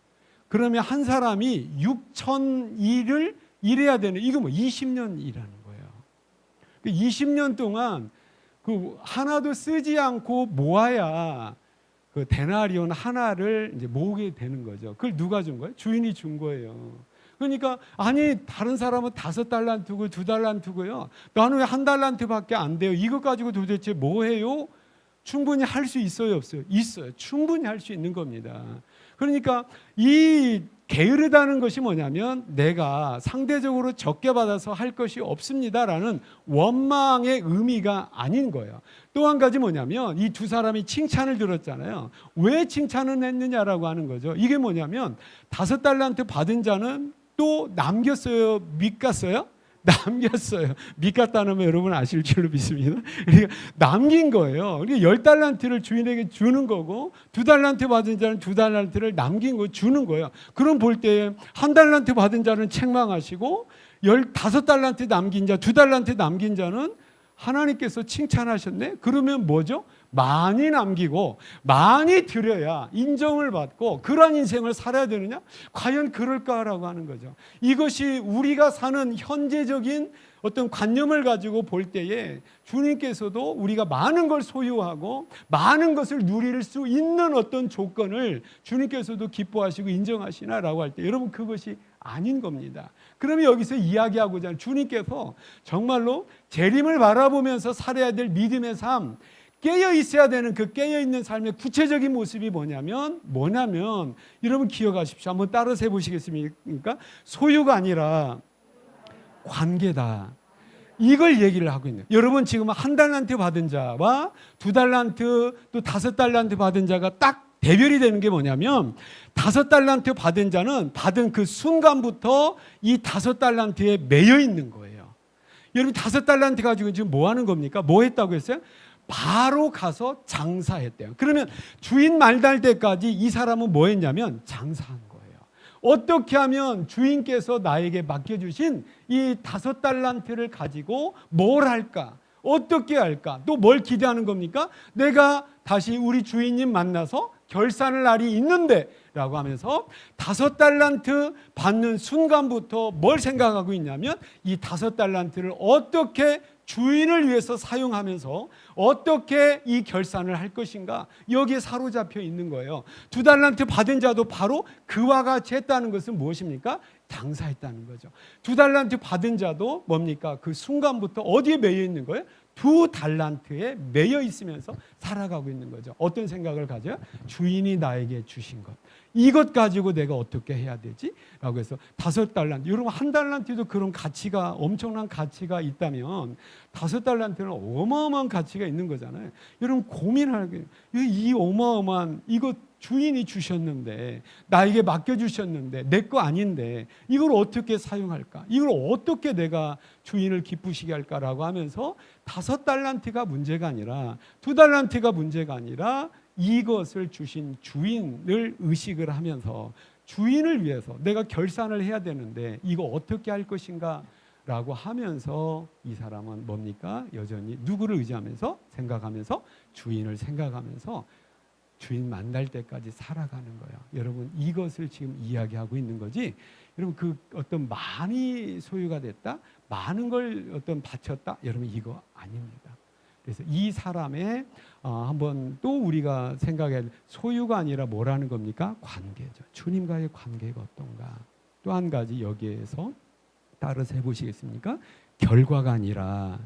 그러면 한 사람이 6천 일을 일해야 되는, 이거 뭐 20년 일하는 거예요. 20년 동안 그 하나도 쓰지 않고 모아야 그 데나리온 하나를 이제 모으게 되는 거죠. 그걸 누가 준 거예요? 주인이 준 거예요. 그러니까 아니 다른 사람은 5달란트고 2달란트고요. 나는 왜 1달란트밖에 안 돼요? 이것 가지고 도대체 뭐 해요? 충분히 할 수 있어요, 없어요? 있어요. 충분히 할 수 있는 겁니다. 그러니까 이 게으르다는 것이 뭐냐면 내가 상대적으로 적게 받아서 할 것이 없습니다라는 원망의 의미가 아닌 거예요. 또 한 가지 뭐냐면 이 두 사람이 칭찬을 들었잖아요. 왜 칭찬을 했느냐라고 하는 거죠. 이게 뭐냐면 5달란트 받은 자는 또 남겼어요, 밑갔어요? 남겼어요. 밑갔다는 거 여러분 아실 줄로 믿습니다. 그러니까 남긴 거예요. 그러니까 10달란트를 주인에게 주는 거고, 2달란트 받은 자는 2달란트를 남긴 거 주는 거예요. 그럼 볼 때 1달란트 받은 자는 책망하시고, 15달란트 남긴 자, 2달란트 남긴 자는 하나님께서 칭찬하셨네? 그러면 뭐죠? 많이 남기고 많이 드려야 인정을 받고 그러한 인생을 살아야 되느냐? 과연 그럴까라고 하는 거죠. 이것이 우리가 사는 현재적인 어떤 관념을 가지고 볼 때에 주님께서도 우리가 많은 걸 소유하고 많은 것을 누릴 수 있는 어떤 조건을 주님께서도 기뻐하시고 인정하시나라고 할 때, 여러분 그것이 아닌 겁니다. 그러면 여기서 이야기하고자 하는 주님께서 정말로 재림을 바라보면서 살아야 될 믿음의 삶, 깨어 있어야 되는 그 깨어 있는 삶의 구체적인 모습이 뭐냐면 여러분 기억하십시오. 한번 따라서 해보시겠습니까? 소유가 아니라 관계다. 이걸 얘기를 하고 있는. 여러분 지금 1달란트 받은 자와 2달란트 또 5달란트 받은 자가 딱 대별이 되는 게 뭐냐면 5달란트 받은 자는 받은 그 순간부터 이 5달란트에 매여 있는 거예요. 여러분 5달란트 가지고 지금 뭐 하는 겁니까? 뭐 했다고 했어요? 바로 가서 장사했대요. 그러면 주인 말달 때까지 이 사람은 뭐 했냐면 장사한 거예요. 어떻게 하면 주인께서 나에게 맡겨주신 이 5달란트를 가지고 뭘 할까? 어떻게 할까? 또 뭘 기대하는 겁니까? 내가 다시 우리 주인님 만나서 결산할 날이 있는데 라고 하면서 5달란트 받는 순간부터 뭘 생각하고 있냐면 이 5달란트를 어떻게 주인을 위해서 사용하면서 어떻게 이 결산을 할 것인가, 여기에 사로잡혀 있는 거예요. 2달란트 받은 자도 바로 그와 같이 했다는 것은 무엇입니까? 장사했다는 거죠. 2달란트 받은 자도 뭡니까? 그 순간부터 어디에 매여 있는 거예요? 2달란트에 매여 있으면서 살아가고 있는 거죠. 어떤 생각을 가져요? 주인이 나에게 주신 것, 이것 가지고 내가 어떻게 해야 되지? 라고 해서 5달란트, 여러분 1달란트도 그런 가치가, 엄청난 가치가 있다면 5달란트는 어마어마한 가치가 있는 거잖아요. 여러분 고민하게, 이 어마어마한 이거 주인이 주셨는데, 나에게 맡겨주셨는데, 내 거 아닌데 이걸 어떻게 사용할까? 이걸 어떻게 내가 주인을 기쁘시게 할까라고 하면서 5달란트가 문제가 아니라 2달란트가 문제가 아니라 이것을 주신 주인을 의식을 하면서 주인을 위해서 내가 결산을 해야 되는데 이거 어떻게 할 것인가 라고 하면서 이 사람은 뭡니까? 여전히 누구를 의지하면서 생각하면서 주인을 생각하면서 주인 만날 때까지 살아가는 거예요. 여러분 이것을 지금 이야기하고 있는 거지. 여러분 그 어떤 많이 소유가 됐다, 많은 걸 어떤 바쳤다, 여러분 이거 아닙니다. 그래서 이 사람의 한번 또 우리가 생각해야 될 소유가 아니라 뭐라는 겁니까? 관계죠. 주님과의 관계가 어떤가. 또 한 가지 여기에서 따라서 해보시겠습니까? 결과가 아니라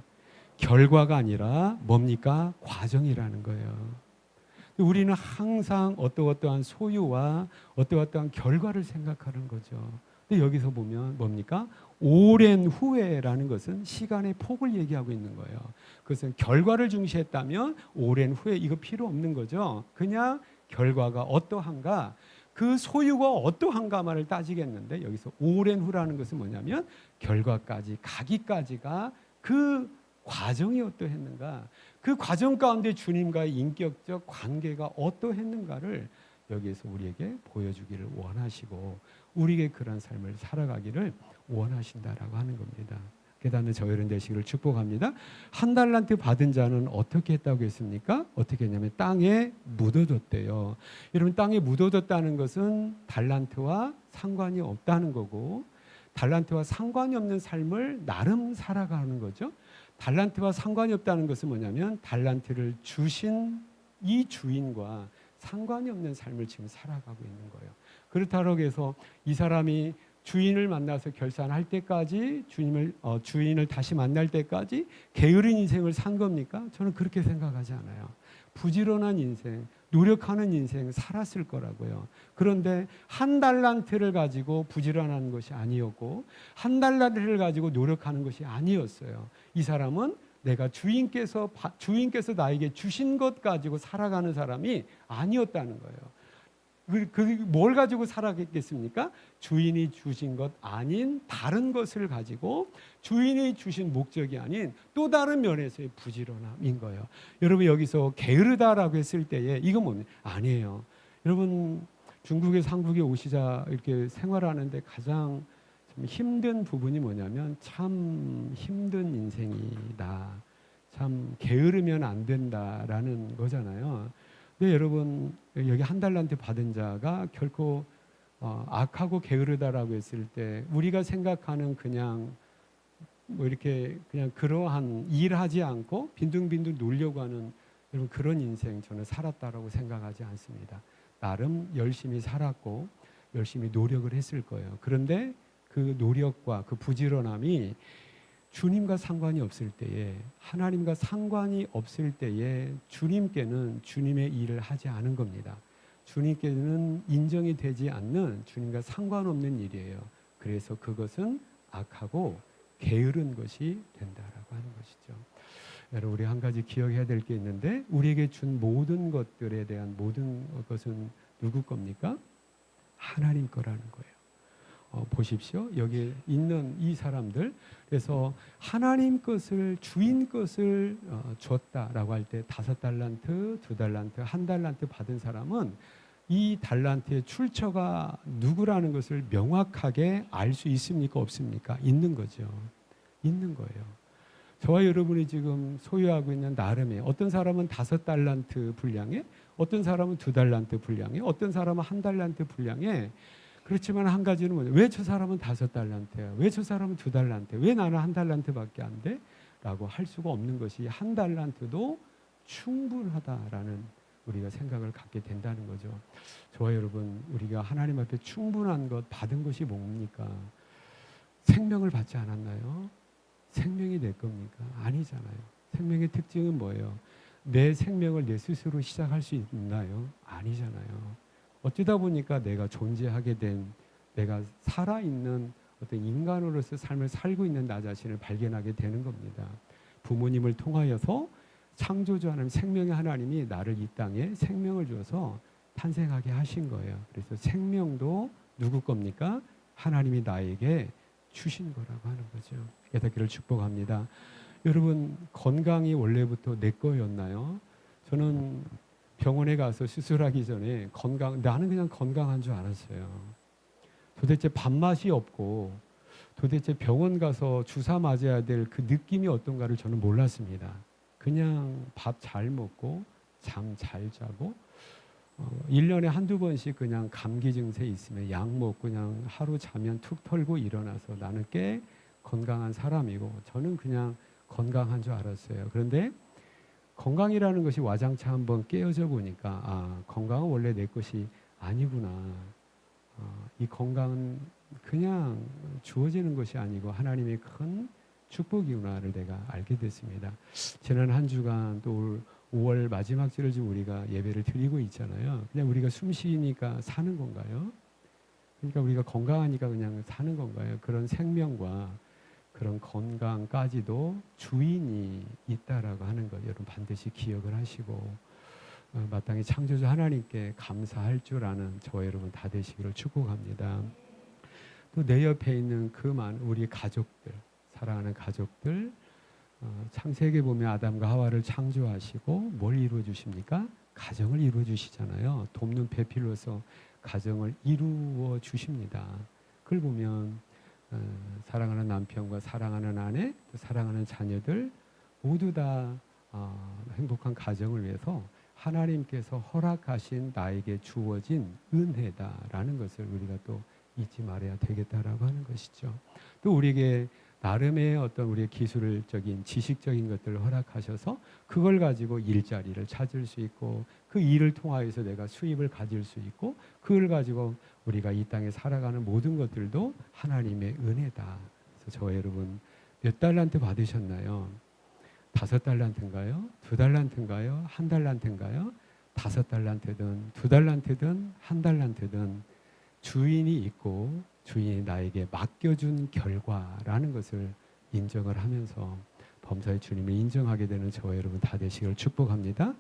뭡니까? 과정이라는 거예요. 우리는 항상 어떠한 소유와 어떠한 결과를 생각하는 거죠. 근데 여기서 보면 뭡니까? 오랜 후에라는 것은 시간의 폭을 얘기하고 있는 거예요. 그것은 결과를 중시했다면 오랜 후에 이거 필요 없는 거죠. 그냥 결과가 어떠한가, 그 소유가 어떠한가만을 따지겠는데 여기서 오랜 후라는 것은 뭐냐면 결과까지 가기까지가 그 과정이 어떠했는가, 그 과정 가운데 주님과의 인격적 관계가 어떠했는가를 여기에서 우리에게 보여주기를 원하시고 우리에게 그런 삶을 살아가기를 원하신다라고 하는 겁니다. 깨닫는 저 여러분 되시기를 축복합니다. 1달란트 받은 자는 어떻게 했다고 했습니까? 어떻게 했냐면 땅에 묻어뒀대요. 여러분 땅에 묻어뒀다는 것은 달란트와 상관이 없다는 거고, 달란트와 상관이 없는 삶을 나름 살아가는 거죠. 달란트와 상관이 없다는 것은 뭐냐면 달란트를 주신 이 주인과 상관이 없는 삶을 지금 살아가고 있는 거예요. 그렇다고 해서 이 사람이 주인을 만나서 결산할 때까지 주인을 다시 만날 때까지 게으른 인생을 산 겁니까? 저는 그렇게 생각하지 않아요. 부지런한 인생, 노력하는 인생 살았을 거라고요. 그런데 1달란트를 가지고 부지런한 것이 아니었고 1달란트를 가지고 노력하는 것이 아니었어요. 이 사람은 내가 주인께서 나에게 주신 것 가지고 살아가는 사람이 아니었다는 거예요. 뭘 가지고 살아겠습니까? 주인이 주신 것 아닌 다른 것을 가지고, 주인이 주신 목적이 아닌 또 다른 면에서의 부지런함인 거예요. 여러분 여기서 게으르다라고 했을 때에 이건 뭡니까? 아니에요. 여러분 중국에서 한국에 오시자 이렇게 생활하는데 가장 좀 힘든 부분이 뭐냐면 참 힘든 인생이다, 참 게으르면 안 된다라는 거잖아요. 근데 여러분 여기 1달란트 받은 자가 결코 악하고 게으르다라고 했을 때 우리가 생각하는 그냥 뭐 이렇게 그냥 그러한 일하지 않고 빈둥빈둥 놀려고 하는 여러분 그런 인생 저는 살았다라고 생각하지 않습니다. 나름 열심히 살았고 열심히 노력을 했을 거예요. 그런데 그 노력과 그 부지런함이 주님과 상관이 없을 때에, 하나님과 상관이 없을 때에 주님께는 주님의 일을 하지 않은 겁니다. 주님께는 인정이 되지 않는, 주님과 상관없는 일이에요. 그래서 그것은 악하고 게으른 것이 된다라고 하는 것이죠. 여러분, 우리 한 가지 기억해야 될 게 있는데, 우리에게 준 모든 것들에 대한 모든 것은 누구 겁니까? 하나님 거라는 거예요. 보십시오. 여기 있는 이 사람들, 그래서 하나님 것을, 주인 것을 줬다라고 할 때 5달란트, 2달란트, 1달란트 받은 사람은 이 달란트의 출처가 누구라는 것을 명확하게 알 수 있습니까? 없습니까? 있는 거죠. 있는 거예요. 저와 여러분이 지금 소유하고 있는 나름의, 어떤 사람은 5달란트 분량에, 어떤 사람은 2달란트 분량에, 어떤 사람은 1달란트 분량에. 그렇지만 한 가지는 뭐냐, 왜 저 사람은 5달란트야, 왜 저 사람은 2달란트야, 왜 나는 1달란트밖에 안 돼? 라고 할 수가 없는 것이, 1달란트도 충분하다라는 우리가 생각을 갖게 된다는 거죠. 저와 여러분, 우리가 하나님 앞에 충분한 것 받은 것이 뭡니까? 생명을 받지 않았나요? 생명이 내 겁니까? 아니잖아요. 생명의 특징은 뭐예요? 내 생명을 내 스스로 시작할 수 있나요? 아니잖아요. 어쩌다 보니까 내가 존재하게 된, 내가 살아있는 어떤 인간으로서 삶을 살고 있는 나 자신을 발견하게 되는 겁니다. 부모님을 통하여서 창조주 하나님, 생명의 하나님이 나를 이 땅에 생명을 줘서 탄생하게 하신 거예요. 그래서 생명도 누구 겁니까? 하나님이 나에게 주신 거라고 하는 거죠. 깨닫기를 축복합니다. 여러분, 건강이 원래부터 내 거였나요? 저는 병원에 가서 수술하기 전에 나는 그냥 건강한 줄 알았어요. 도대체 밥맛이 없고 도대체 병원 가서 주사 맞아야 될 그 느낌이 어떤가를 저는 몰랐습니다. 그냥 밥 잘 먹고 잠 잘 자고 1년에 한두 번씩 그냥 감기 증세 있으면 약 먹고 그냥 하루 자면 툭 털고 일어나서 나는 꽤 건강한 사람이고, 저는 그냥 건강한 줄 알았어요. 그런데 건강이라는 것이 와장창 한번 깨어져 보니까, 건강은 원래 내 것이 아니구나. 이 건강은 그냥 주어지는 것이 아니고 하나님의 큰 축복이구나를 내가 알게 됐습니다. 지난 한 주간 또 5월 마지막 주를 지금 우리가 예배를 드리고 있잖아요. 그냥 우리가 숨 쉬니까 사는 건가요? 그러니까 우리가 건강하니까 그냥 사는 건가요? 그런 생명과 그런 건강까지도 주인이 있다라고 하는 것, 여러분 반드시 기억을 하시고 마땅히 창조주 하나님께 감사할 줄 아는 저와 여러분 다 되시기를 축복합니다. 또 내 옆에 있는 그 많은 우리 가족들, 사랑하는 가족들, 창세기에 보면 아담과 하와를 창조하시고 뭘 이루어 주십니까? 가정을 이루어 주시잖아요. 돕는 배필로서 가정을 이루어 주십니다. 그걸 보면 사랑하는 남편과 사랑하는 아내, 또 사랑하는 자녀들 모두 다 행복한 가정을 위해서 하나님께서 허락하신 나에게 주어진 은혜다라는 것을 우리가 또 잊지 말아야 되겠다라고 하는 것이죠. 또 우리에게 나름의 어떤 우리의 기술적인 지식적인 것들을 허락하셔서 그걸 가지고 일자리를 찾을 수 있고, 그 일을 통하여서 내가 수입을 가질 수 있고, 그걸 가지고 우리가 이 땅에 살아가는 모든 것들도 하나님의 은혜다. 그래서 저와 여러분 몇 달란트 받으셨나요? 5달란트인가요? 2달란트인가요? 1달란트인가요? 5달란트든 2달란트든 1달란트든 주인이 있고 주인이 나에게 맡겨준 결과라는 것을 인정을 하면서 범사의 주님을 인정하게 되는 저와 여러분 다 되시기를 축복합니다.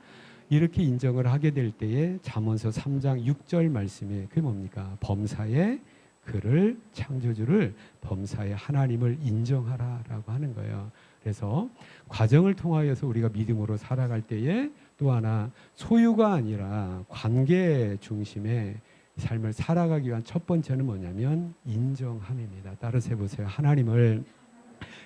이렇게 인정을 하게 될 때에 잠언서 3장 6절 말씀이 그게 뭡니까? 범사의 그를, 창조주를, 범사의 하나님을 인정하라라고 하는 거예요. 그래서 과정을 통하여서 우리가 믿음으로 살아갈 때에 또 하나 소유가 아니라 관계 중심의 삶을 살아가기 위한 첫 번째는 뭐냐면 인정함입니다. 따라서 해보세요. 하나님을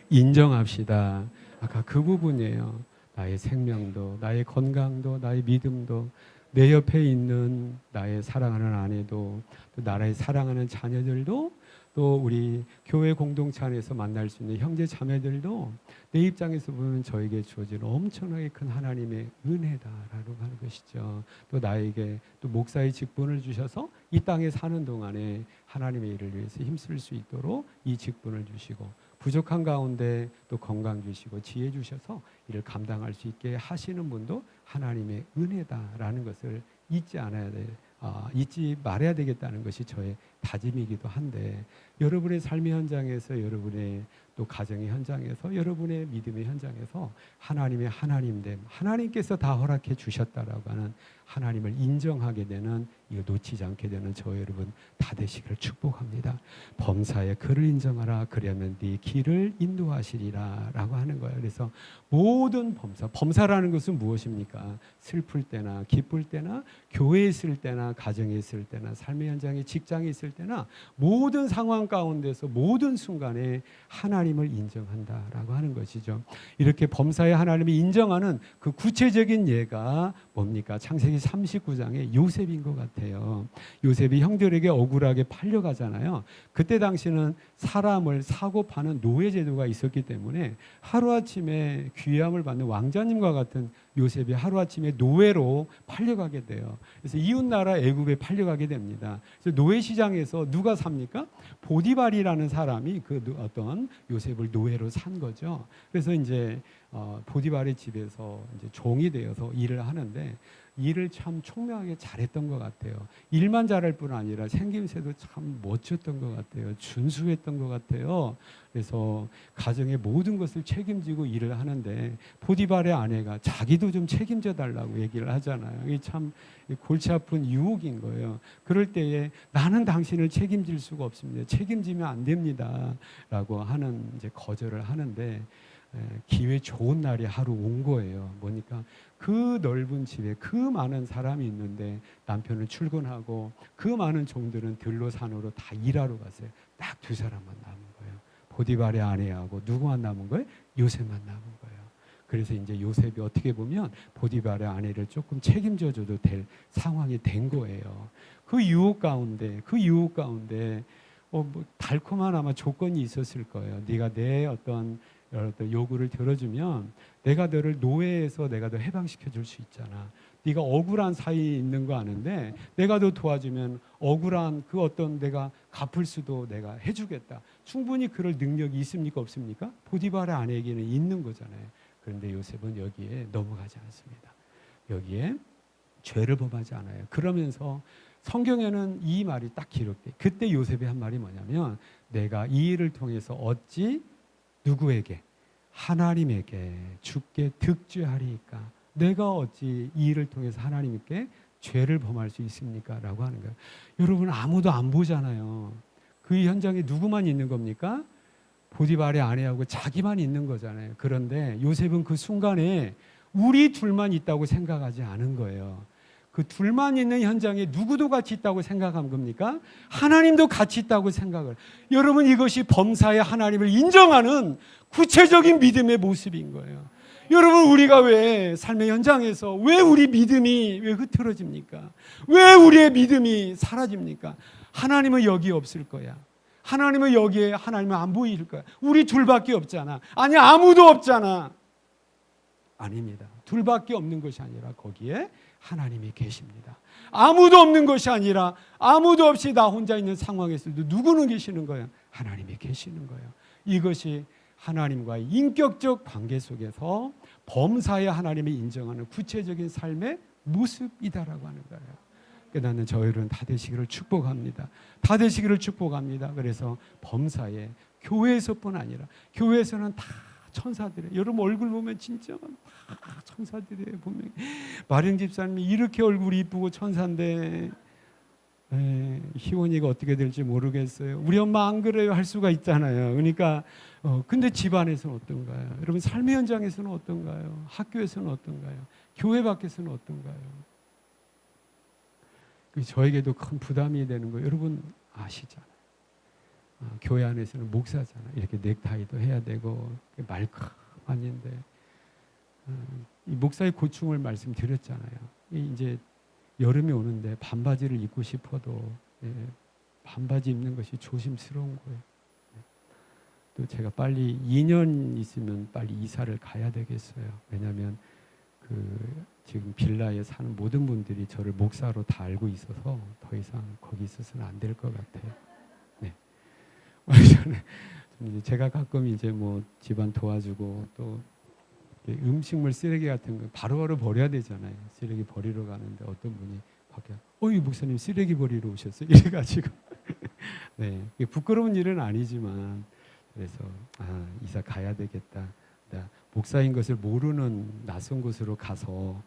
인정합시다. 아까 그 부분이에요. 나의 생명도, 나의 건강도, 나의 믿음도, 내 옆에 있는 나의 사랑하는 아내도, 또 나의 사랑하는 자녀들도 또 우리 교회 공동체 안에서 만날 수 있는 형제 자매들도 내 입장에서 보면 저에게 주어진 엄청나게 큰 하나님의 은혜다라고 하는 것이죠. 또 나에게 또 목사의 직분을 주셔서 이 땅에 사는 동안에 하나님의 일을 위해서 힘쓸 수 있도록 이 직분을 주시고, 부족한 가운데 또 건강 주시고 지혜 주셔서 이를 감당할 수 있게 하시는 분도 하나님의 은혜다라는 것을 잊지 말아야 되겠다는 것이 저의 다짐이기도 한데, 여러분의 삶의 현장에서, 여러분의 또 가정의 현장에서, 여러분의 믿음의 현장에서 하나님의 하나님됨, 하나님께서 다 허락해 주셨다라고 하는 하나님을 인정하게 되는, 이거 놓치지 않게 되는 저 여러분 다 되시기를 축복합니다. 범사의 그를 인정하라, 그러면 네 길을 인도하시리라 라고 하는 거예요. 그래서 모든 범사라는 것은 무엇입니까? 슬플 때나 기쁠 때나 교회에 있을 때나 가정에 있을 때나 삶의 현장에 직장에 있을 때나 모든 상황 가운데서 모든 순간에 하나님을 인정한다라고 하는 것이죠. 이렇게 범사의 하나님을 인정하는 그 구체적인 예가 뭡니까? 창세기 39장의 요셉인 것 같아요. 요셉이 형들에게 억울하게 팔려가잖아요. 그때 당시는 사람을 사고 파는 노예 제도가 있었기 때문에 하루아침에 귀함을 받는 왕자님과 같은 요셉이 하루아침에 노예로 팔려가게 돼요. 그래서 이웃나라 애굽에 팔려가게 됩니다. 그래서 노예 시장에서 누가 삽니까? 보디발이라는 사람이 그 어떤 요셉을 노예로 산 거죠. 그래서 이제 보디발의 집에서 이제 종이 되어서 일을 하는데, 일을 참 총명하게 잘했던 것 같아요. 일만 잘할 뿐 아니라 생김새도 참 멋졌던 것 같아요. 준수했던 것 같아요. 그래서 가정의 모든 것을 책임지고 일을 하는데, 보디발의 아내가 자기도 좀 책임져 달라고 얘기를 하잖아요. 이게 참 골치 아픈 유혹인 거예요. 그럴 때에 나는 당신을 책임질 수가 없습니다. 책임지면 안 됩니다. 라고 하는 이제 거절을 하는데, 기회 좋은 날이 하루 온 거예요. 뭐니까 그 넓은 집에 그 많은 사람이 있는데 남편은 출근하고 그 많은 종들은 들로 산으로 다 일하러 갔어요. 딱 두 사람만 남은 거예요. 보디발의 아내하고 누구만 남은 거예요? 요셉만 남은 거예요. 그래서 이제 요셉이 어떻게 보면 보디발의 아내를 조금 책임져 줘도 될 상황이 된 거예요. 그 유혹 가운데 뭐 달콤한 아마 조건이 있었을 거예요. 네가 내 어떤 요구를 들어주면 내가 너를 노예에서 내가 너 해방시켜 줄 수 있잖아. 네가 억울한 사이에 있는 거 아는데 내가 너 도와주면 억울한 그 어떤 내가 갚을 수도 내가 해주겠다. 충분히 그럴 능력이 있습니까? 없습니까? 보디발의 아내에게는 있는 거잖아요. 그런데 요셉은 여기에 넘어가지 않습니다. 여기에 죄를 범하지 않아요. 그러면서 성경에는 이 말이 딱 기록돼. 그때 요셉이 한 말이 뭐냐면, 내가 이 일을 통해서 어찌 누구에게? 하나님에게 주께 득죄하리이까? 내가 어찌 이 일을 통해서 하나님께 죄를 범할 수 있습니까? 라고 하는 거예요. 여러분, 아무도 안 보잖아요. 그 현장에 누구만 있는 겁니까? 보디발의 아내하고 자기만 있는 거잖아요. 그런데 요셉은 그 순간에 우리 둘만 있다고 생각하지 않은 거예요. 그 둘만 있는 현장에 누구도 같이 있다고 생각한 겁니까? 하나님도 같이 있다고 생각을. 여러분, 이것이 범사의 하나님을 인정하는 구체적인 믿음의 모습인 거예요. 여러분, 우리가 왜 삶의 현장에서 왜 우리 믿음이 왜 흐트러집니까? 왜 우리의 믿음이 사라집니까? 하나님은 여기 없을 거야. 하나님은 여기에 하나님은 안 보일 거야. 우리 둘밖에 없잖아. 아니, 아무도 없잖아. 아닙니다. 둘밖에 없는 것이 아니라 거기에 하나님이 계십니다. 아무도 없는 것이 아니라 아무도 없이 나 혼자 있는 상황에서도 누구는 계시는 거예요? 하나님이 계시는 거예요. 이것이 하나님과의 인격적 관계 속에서 범사의 하나님을 인정하는 구체적인 삶의 모습이다라고 하는 거예요. 나는 저희는 다 되시기를 축복합니다. 다 되시기를 축복합니다. 그래서 범사의 교회에서뿐 아니라, 교회에서는 다 천사들이에요. 여러분 얼굴 보면 진짜 천사들이에요. 보면 마령 집사님이 이렇게 얼굴이 이쁘고 천사인데, 희원이가 어떻게 될지 모르겠어요. 우리 엄마 안 그래요 할 수가 있잖아요. 그러니까 근데 집안에서는 어떤가요? 여러분 삶의 현장에서는 어떤가요? 학교에서는 어떤가요? 교회 밖에서는 어떤가요? 저에게도 큰 부담이 되는 거 여러분 아시잖아요. 교회 안에서는 목사잖아요. 이렇게 넥타이도 해야 되고 말끔한인데, 이 목사의 고충을 말씀드렸잖아요. 이제 여름이 오는데 반바지를 입고 싶어도 반바지 입는 것이 조심스러운 거예요. 또 제가 빨리 2년 있으면 빨리 이사를 가야 되겠어요. 왜냐하면 지금 빌라에 사는 모든 분들이 저를 목사로 다 알고 있어서 더 이상 거기 있어서는 안 될 것 같아요. 네. 저는 제가 가끔 이제 뭐 집안 도와주고 또 음식물 쓰레기 같은 거 바로바로 버려야 되잖아요. 쓰레기 버리러 가는데 어떤 분이 밖에 이 목사님 쓰레기 버리러 오셨어요? 이래가지고 네, 부끄러운 일은 아니지만 그래서 이사 가야 되겠다. 목사인 것을 모르는 낯선 곳으로 가서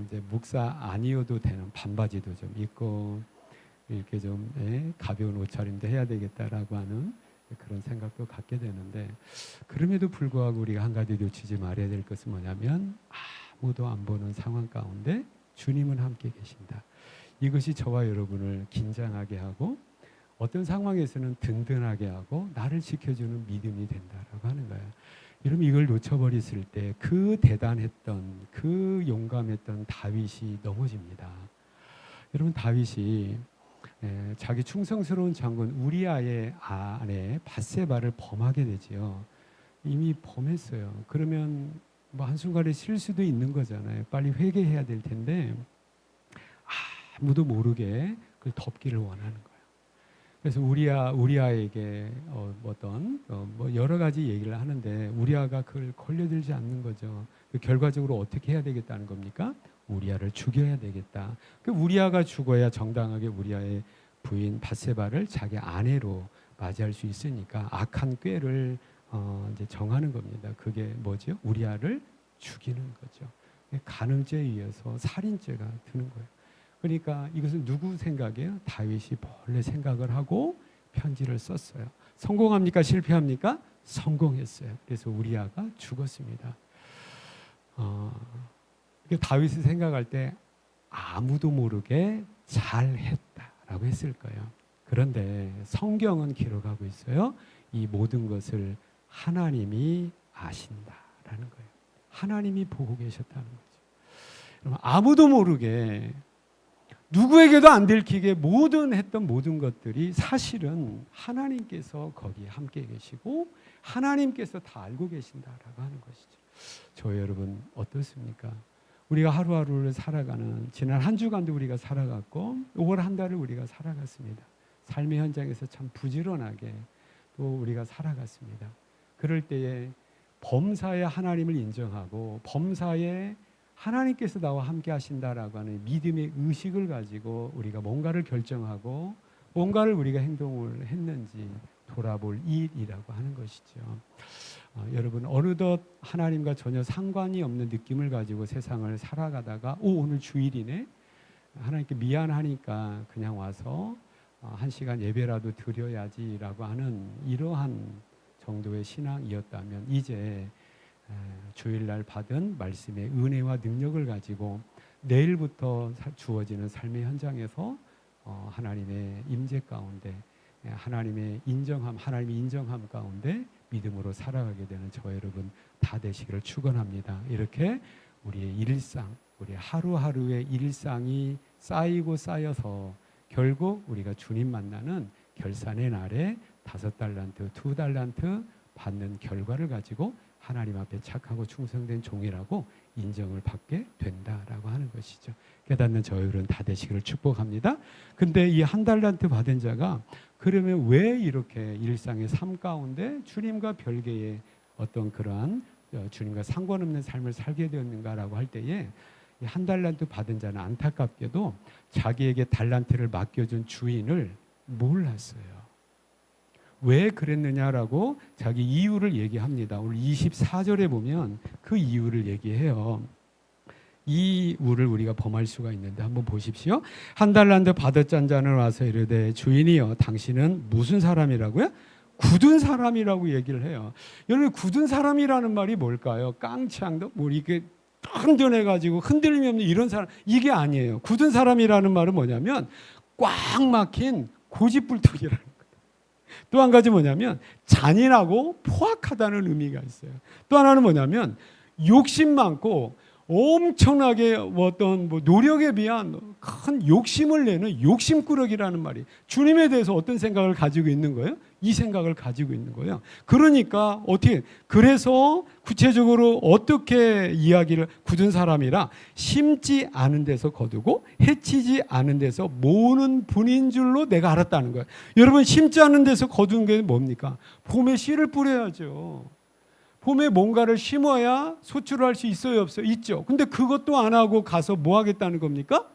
이제 목사 아니어도 되는 반바지도 좀 입고 이렇게 좀 가벼운 옷차림도 해야 되겠다라고 하는 그런 생각도 갖게 되는데, 그럼에도 불구하고 우리가 한 가지 놓치지 말아야 될 것은 뭐냐면 아무도 안 보는 상황 가운데 주님은 함께 계신다. 이것이 저와 여러분을 긴장하게 하고 어떤 상황에서는 든든하게 하고 나를 지켜주는 믿음이 된다라고 하는 거예요. 여러분, 이걸 놓쳐버렸을 때 그 대단했던 그 용감했던 다윗이 넘어집니다. 여러분, 다윗이 자기 충성스러운 장군 우리아의 아내 밧세바를 범하게 되지요. 이미 범했어요. 그러면 뭐 한순간에 실수도 있는 거잖아요. 빨리 회개해야 될 텐데 아무도 모르게 그걸 덮기를 원하는 거예요. 그래서 우리아에게 뭐 여러 가지 얘기를 하는데 우리아가 그걸 걸려들지 않는 거죠. 결과적으로 어떻게 해야 되겠다는 겁니까? 우리아를 죽여야 되겠다. 그 우리아가 죽어야 정당하게 우리아의 부인 밧세바를 자기 아내로 맞이할 수 있으니까 악한 꾀를 이제 정하는 겁니다. 그게 뭐죠? 우리아를 죽이는 거죠. 간음죄에 의해서 살인죄가 드는 거예요. 그러니까 이것은 누구 생각이에요? 다윗이 본래 생각을 하고 편지를 썼어요. 성공합니까? 실패합니까? 성공했어요. 그래서 우리아가 죽었습니다. 다윗이 생각할 때 아무도 모르게 잘했다라고 했을 거예요. 그런데 성경은 기록하고 있어요. 이 모든 것을 하나님이 아신다라는 거예요. 하나님이 보고 계셨다는 거죠. 아무도 모르게 누구에게도 안 들키게 했던 모든 것들이 사실은 하나님께서 거기에 함께 계시고 하나님께서 다 알고 계신다라고 하는 것이죠. 저 여러분 어떻습니까? 우리가 하루하루를 살아가는 지난 한 주간도 우리가 살아갔고 5월 한 달을 우리가 살아갔습니다. 삶의 현장에서 참 부지런하게 또 우리가 살아갔습니다. 그럴 때에 범사에 하나님을 인정하고 범사에 하나님께서 나와 함께 하신다라고 하는 믿음의 의식을 가지고 우리가 뭔가를 결정하고 뭔가를 우리가 행동을 했는지 돌아볼 일이라고 하는 것이죠. 여러분, 어느덧 하나님과 전혀 상관이 없는 느낌을 가지고 세상을 살아가다가 오늘 주일이네, 하나님께 미안하니까 그냥 와서 1시간 예배라도 드려야지라고 하는 이러한 정도의 신앙이었다면 이제 주일날 받은 말씀의 은혜와 능력을 가지고 내일부터 주어지는 삶의 현장에서 하나님의 임재 가운데 하나님의 인정함 가운데 믿음으로 살아가게 되는 저 여러분 다 되시기를 축원합니다. 이렇게 우리의 일상, 우리 하루하루의 일상이 쌓이고 쌓여서 결국 우리가 주님 만나는 결산의 날에 5달란트, 2달란트 받는 결과를 가지고 하나님 앞에 착하고 충성된 종이라고 인정을 받게 된다라고 하는 것이죠. 깨닫는 저희들은 다 되시기를 축복합니다. 근데 이 1달란트 받은 자가 그러면 왜 이렇게 일상의 삶 가운데 주님과 별개의 어떤 그러한 주님과 상관없는 삶을 살게 되었는가라고 할 때에 이 1달란트 받은 자는 안타깝게도 자기에게 달란트를 맡겨준 주인을 몰랐어요. 왜 그랬느냐라고 자기 이유를 얘기합니다. 오늘 24절에 보면 그 이유를 얘기해요. 이 이유를 우리가 범할 수가 있는데 한번 보십시오. 1달란트 받았던 자는 와서 이르되 주인이여 당신은 무슨 사람이라고요? 굳은 사람이라고 얘기를 해요. 여러분, 굳은 사람이라는 말이 뭘까요? 깡창도 뭐 이게 든든해가지고 흔들림이 없는 이런 사람, 이게 아니에요. 굳은 사람이라는 말은 뭐냐면 꽉 막힌 고집불통이라는 거예요. 또 한 가지 뭐냐면 잔인하고 포악하다는 의미가 있어요. 또 하나는 뭐냐면 욕심 많고 엄청나게 어떤 노력에 비한 큰 욕심을 내는 욕심꾸러기라는 말이 주님에 대해서 어떤 생각을 가지고 있는 거예요? 이 생각을 가지고 있는 거예요. 그러니까 어떻게 그래서 구체적으로 어떻게 이야기를 굳은 사람이라 심지 않은 데서 거두고 해치지 않은 데서 모으는 분인 줄로 내가 알았다는 거예요. 여러분 심지 않은 데서 거두는 게 뭡니까? 봄에 씨를 뿌려야죠. 봄에 뭔가를 심어야 소출을 할 수 있어요, 없어요? 있죠. 근데 그것도 안 하고 가서 뭐 하겠다는 겁니까?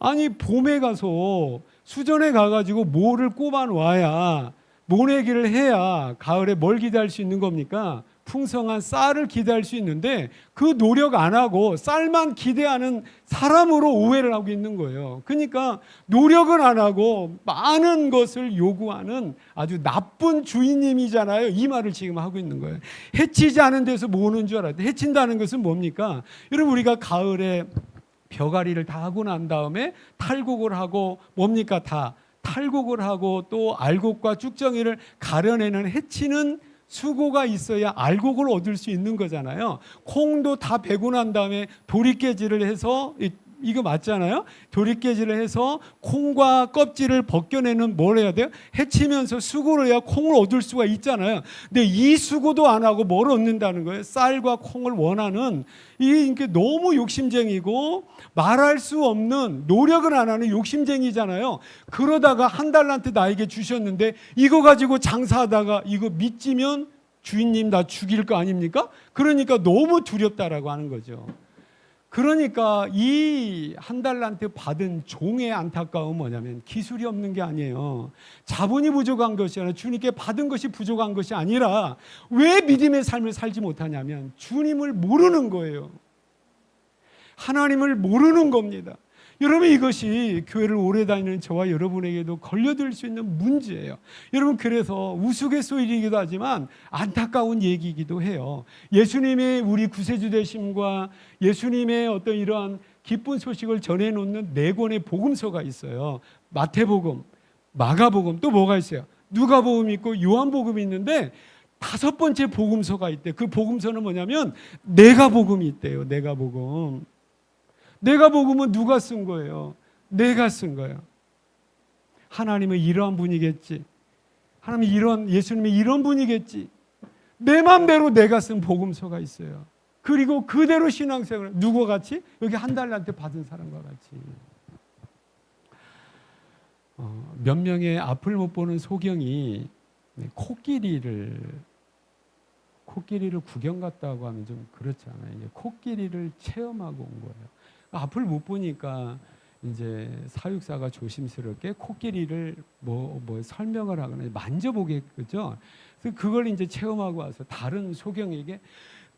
아니 봄에 가서 수전에 가가지고 모를 꼽아 놔야 모내기를 해야 가을에 뭘 기대할 수 있는 겁니까? 풍성한 쌀을 기대할 수 있는데 그 노력 안 하고 쌀만 기대하는 사람으로 오해를 하고 있는 거예요. 그러니까 노력은 안 하고 많은 것을 요구하는 아주 나쁜 주인님이잖아요. 이 말을 지금 하고 있는 거예요. 해치지 않은 데서 모으는 줄 알았는데 해친다는 것은 뭡니까? 여러분 우리가 가을에 벼가리를 다 하고 난 다음에 탈곡을 하고 뭡니까? 다 탈곡을 하고 또 알곡과 쭉정이를 가려내는 해치는 수고가 있어야 알곡을 얻을 수 있는 거잖아요. 콩도 다 베고 난 다음에 도리깨질을 해서 이거 맞잖아요. 도리깨질을 해서 콩과 껍질을 벗겨내는 뭘 해야 돼요? 해치면서 수고를 해야 콩을 얻을 수가 있잖아요. 근데 이 수고도 안 하고 뭘 얻는다는 거예요? 쌀과 콩을 원하는 이게 너무 욕심쟁이고 말할 수 없는 노력을 안 하는 욕심쟁이잖아요. 그러다가 한 달란트 나에게 주셨는데 이거 가지고 장사하다가 이거 믿지면 주인님 나 죽일 거 아닙니까? 그러니까 너무 두렵다라고 하는 거죠. 그러니까 이 한 달란트 받은 종의 안타까움은 뭐냐면 기술이 없는 게 아니에요. 자본이 부족한 것이 아니라 주님께 받은 것이 부족한 것이 아니라 왜 믿음의 삶을 살지 못하냐면 주님을 모르는 거예요. 하나님을 모르는 겁니다. 여러분 이것이 교회를 오래 다니는 저와 여러분에게도 걸려들 수 있는 문제예요. 여러분 그래서 우스갯소리이기도 하지만 안타까운 얘기이기도 해요. 예수님의 우리 구세주 되심과 예수님의 어떤 이러한 기쁜 소식을 전해놓는 네 권의 복음서가 있어요. 마태복음, 마가복음, 또 뭐가 있어요? 누가복음이 있고 요한복음이 있는데 5번째 복음서가 있대. 그 복음서는 뭐냐면 내가복음이 있대요. 내가복음. 내가복음은 누가 쓴 거예요? 내가 쓴 거예요. 하나님은 이러한 분이겠지. 하나님이 예수님이 이런 분이겠지. 내 맘대로 내가 쓴 복음서가 있어요. 그리고 그대로 신앙생활을 누구와 같이? 여기 한 달란트 받은 사람과 같이. 몇 명의 앞을 못 보는 소경이 코끼리를 구경 갔다고 하면 좀 그렇잖아요. 코끼리를 체험하고 온 거예요. 앞을 못 보니까 이제 사육사가 조심스럽게 코끼리를 뭐 설명을 하거나 만져보겠죠. 그래서 그걸 이제 체험하고 와서 다른 소경에게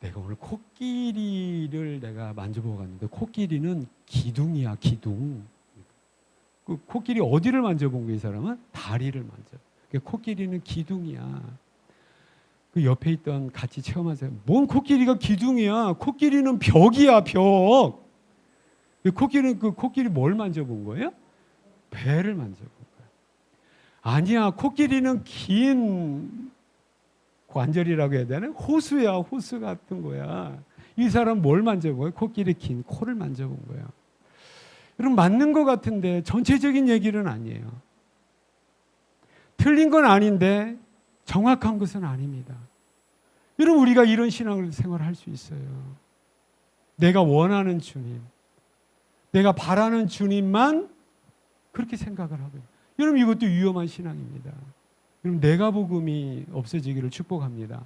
내가 오늘 코끼리를 내가 만져보고 갔는데 코끼리는 기둥이야, 기둥. 그 코끼리 어디를 만져본 거야, 이 사람은? 다리를 만져. 코끼리는 기둥이야. 그 옆에 있던 같이 체험한 사람, 뭔 코끼리가 기둥이야? 코끼리는 벽이야, 벽. 코끼리 뭘 만져본 거예요? 배를 만져본 거예요. 아니야, 코끼리는 긴 관절이라고 해야 되나? 호수야, 호수 같은 거야. 이 사람 뭘 만져본 거예요? 코끼리 긴 코를 만져본 거예요. 여러분 맞는 것 같은데 전체적인 얘기는 아니에요. 틀린 건 아닌데 정확한 것은 아닙니다. 여러분 우리가 이런 신앙을 생활할 수 있어요. 내가 원하는 주님, 내가 바라는 주님만 그렇게 생각을 하고요. 여러분 이것도 위험한 신앙입니다. 여러분 내가복음이 없어지기를 축복합니다.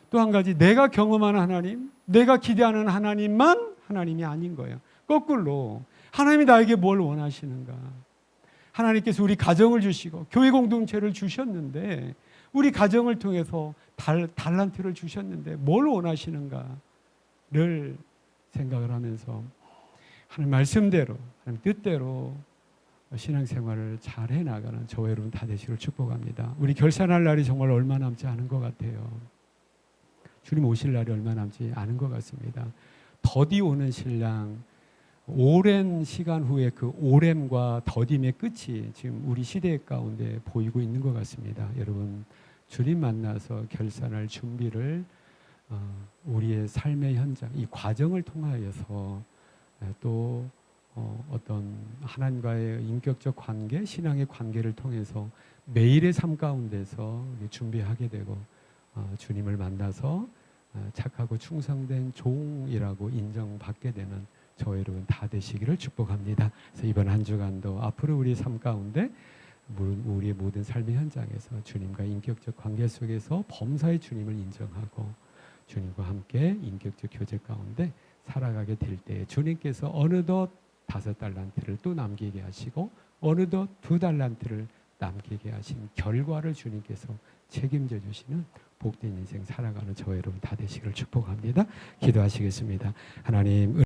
또 한 가지 내가 경험하는 하나님, 내가 기대하는 하나님만 하나님이 아닌 거예요. 거꾸로 하나님이 나에게 뭘 원하시는가? 하나님께서 우리 가정을 주시고 교회 공동체를 주셨는데 우리 가정을 통해서 달란트를 주셨는데 뭘 원하시는가를 생각을 하면서 하나님 말씀대로 하나님 뜻대로 신앙생활을 잘 해나가는 저와 여러분 다 되시기를 축복합니다. 우리 결산할 날이 정말 얼마 남지 않은 것 같아요. 주님 오실 날이 얼마 남지 않은 것 같습니다. 더디 오는 신랑, 오랜 시간 후에 그 오렘과 더딤의 끝이 지금 우리 시대 가운데 보이고 있는 것 같습니다. 여러분 주님 만나서 결산할 준비를 우리의 삶의 현장, 이 과정을 통하여서 또 어떤 하나님과의 인격적 관계, 신앙의 관계를 통해서 매일의 삶 가운데서 준비하게 되고 주님을 만나서 착하고 충성된 종이라고 인정받게 되는 저와 여러분 다 되시기를 축복합니다. 그래서 이번 한 주간도 앞으로 우리의 삶 가운데 우리의 모든 삶의 현장에서 주님과 인격적 관계 속에서 범사의 주님을 인정하고 주님과 함께 인격적 교제 가운데 살아가게 될 때 주님께서 어느덧 5달란트를 또 남기게 하시고 어느덧 2달란트를 남기게 하신 결과를 주님께서 책임져 주시는 복된 인생 살아가는 저와 여러분 다 되시기를 축복합니다. 기도하시겠습니다. 하나님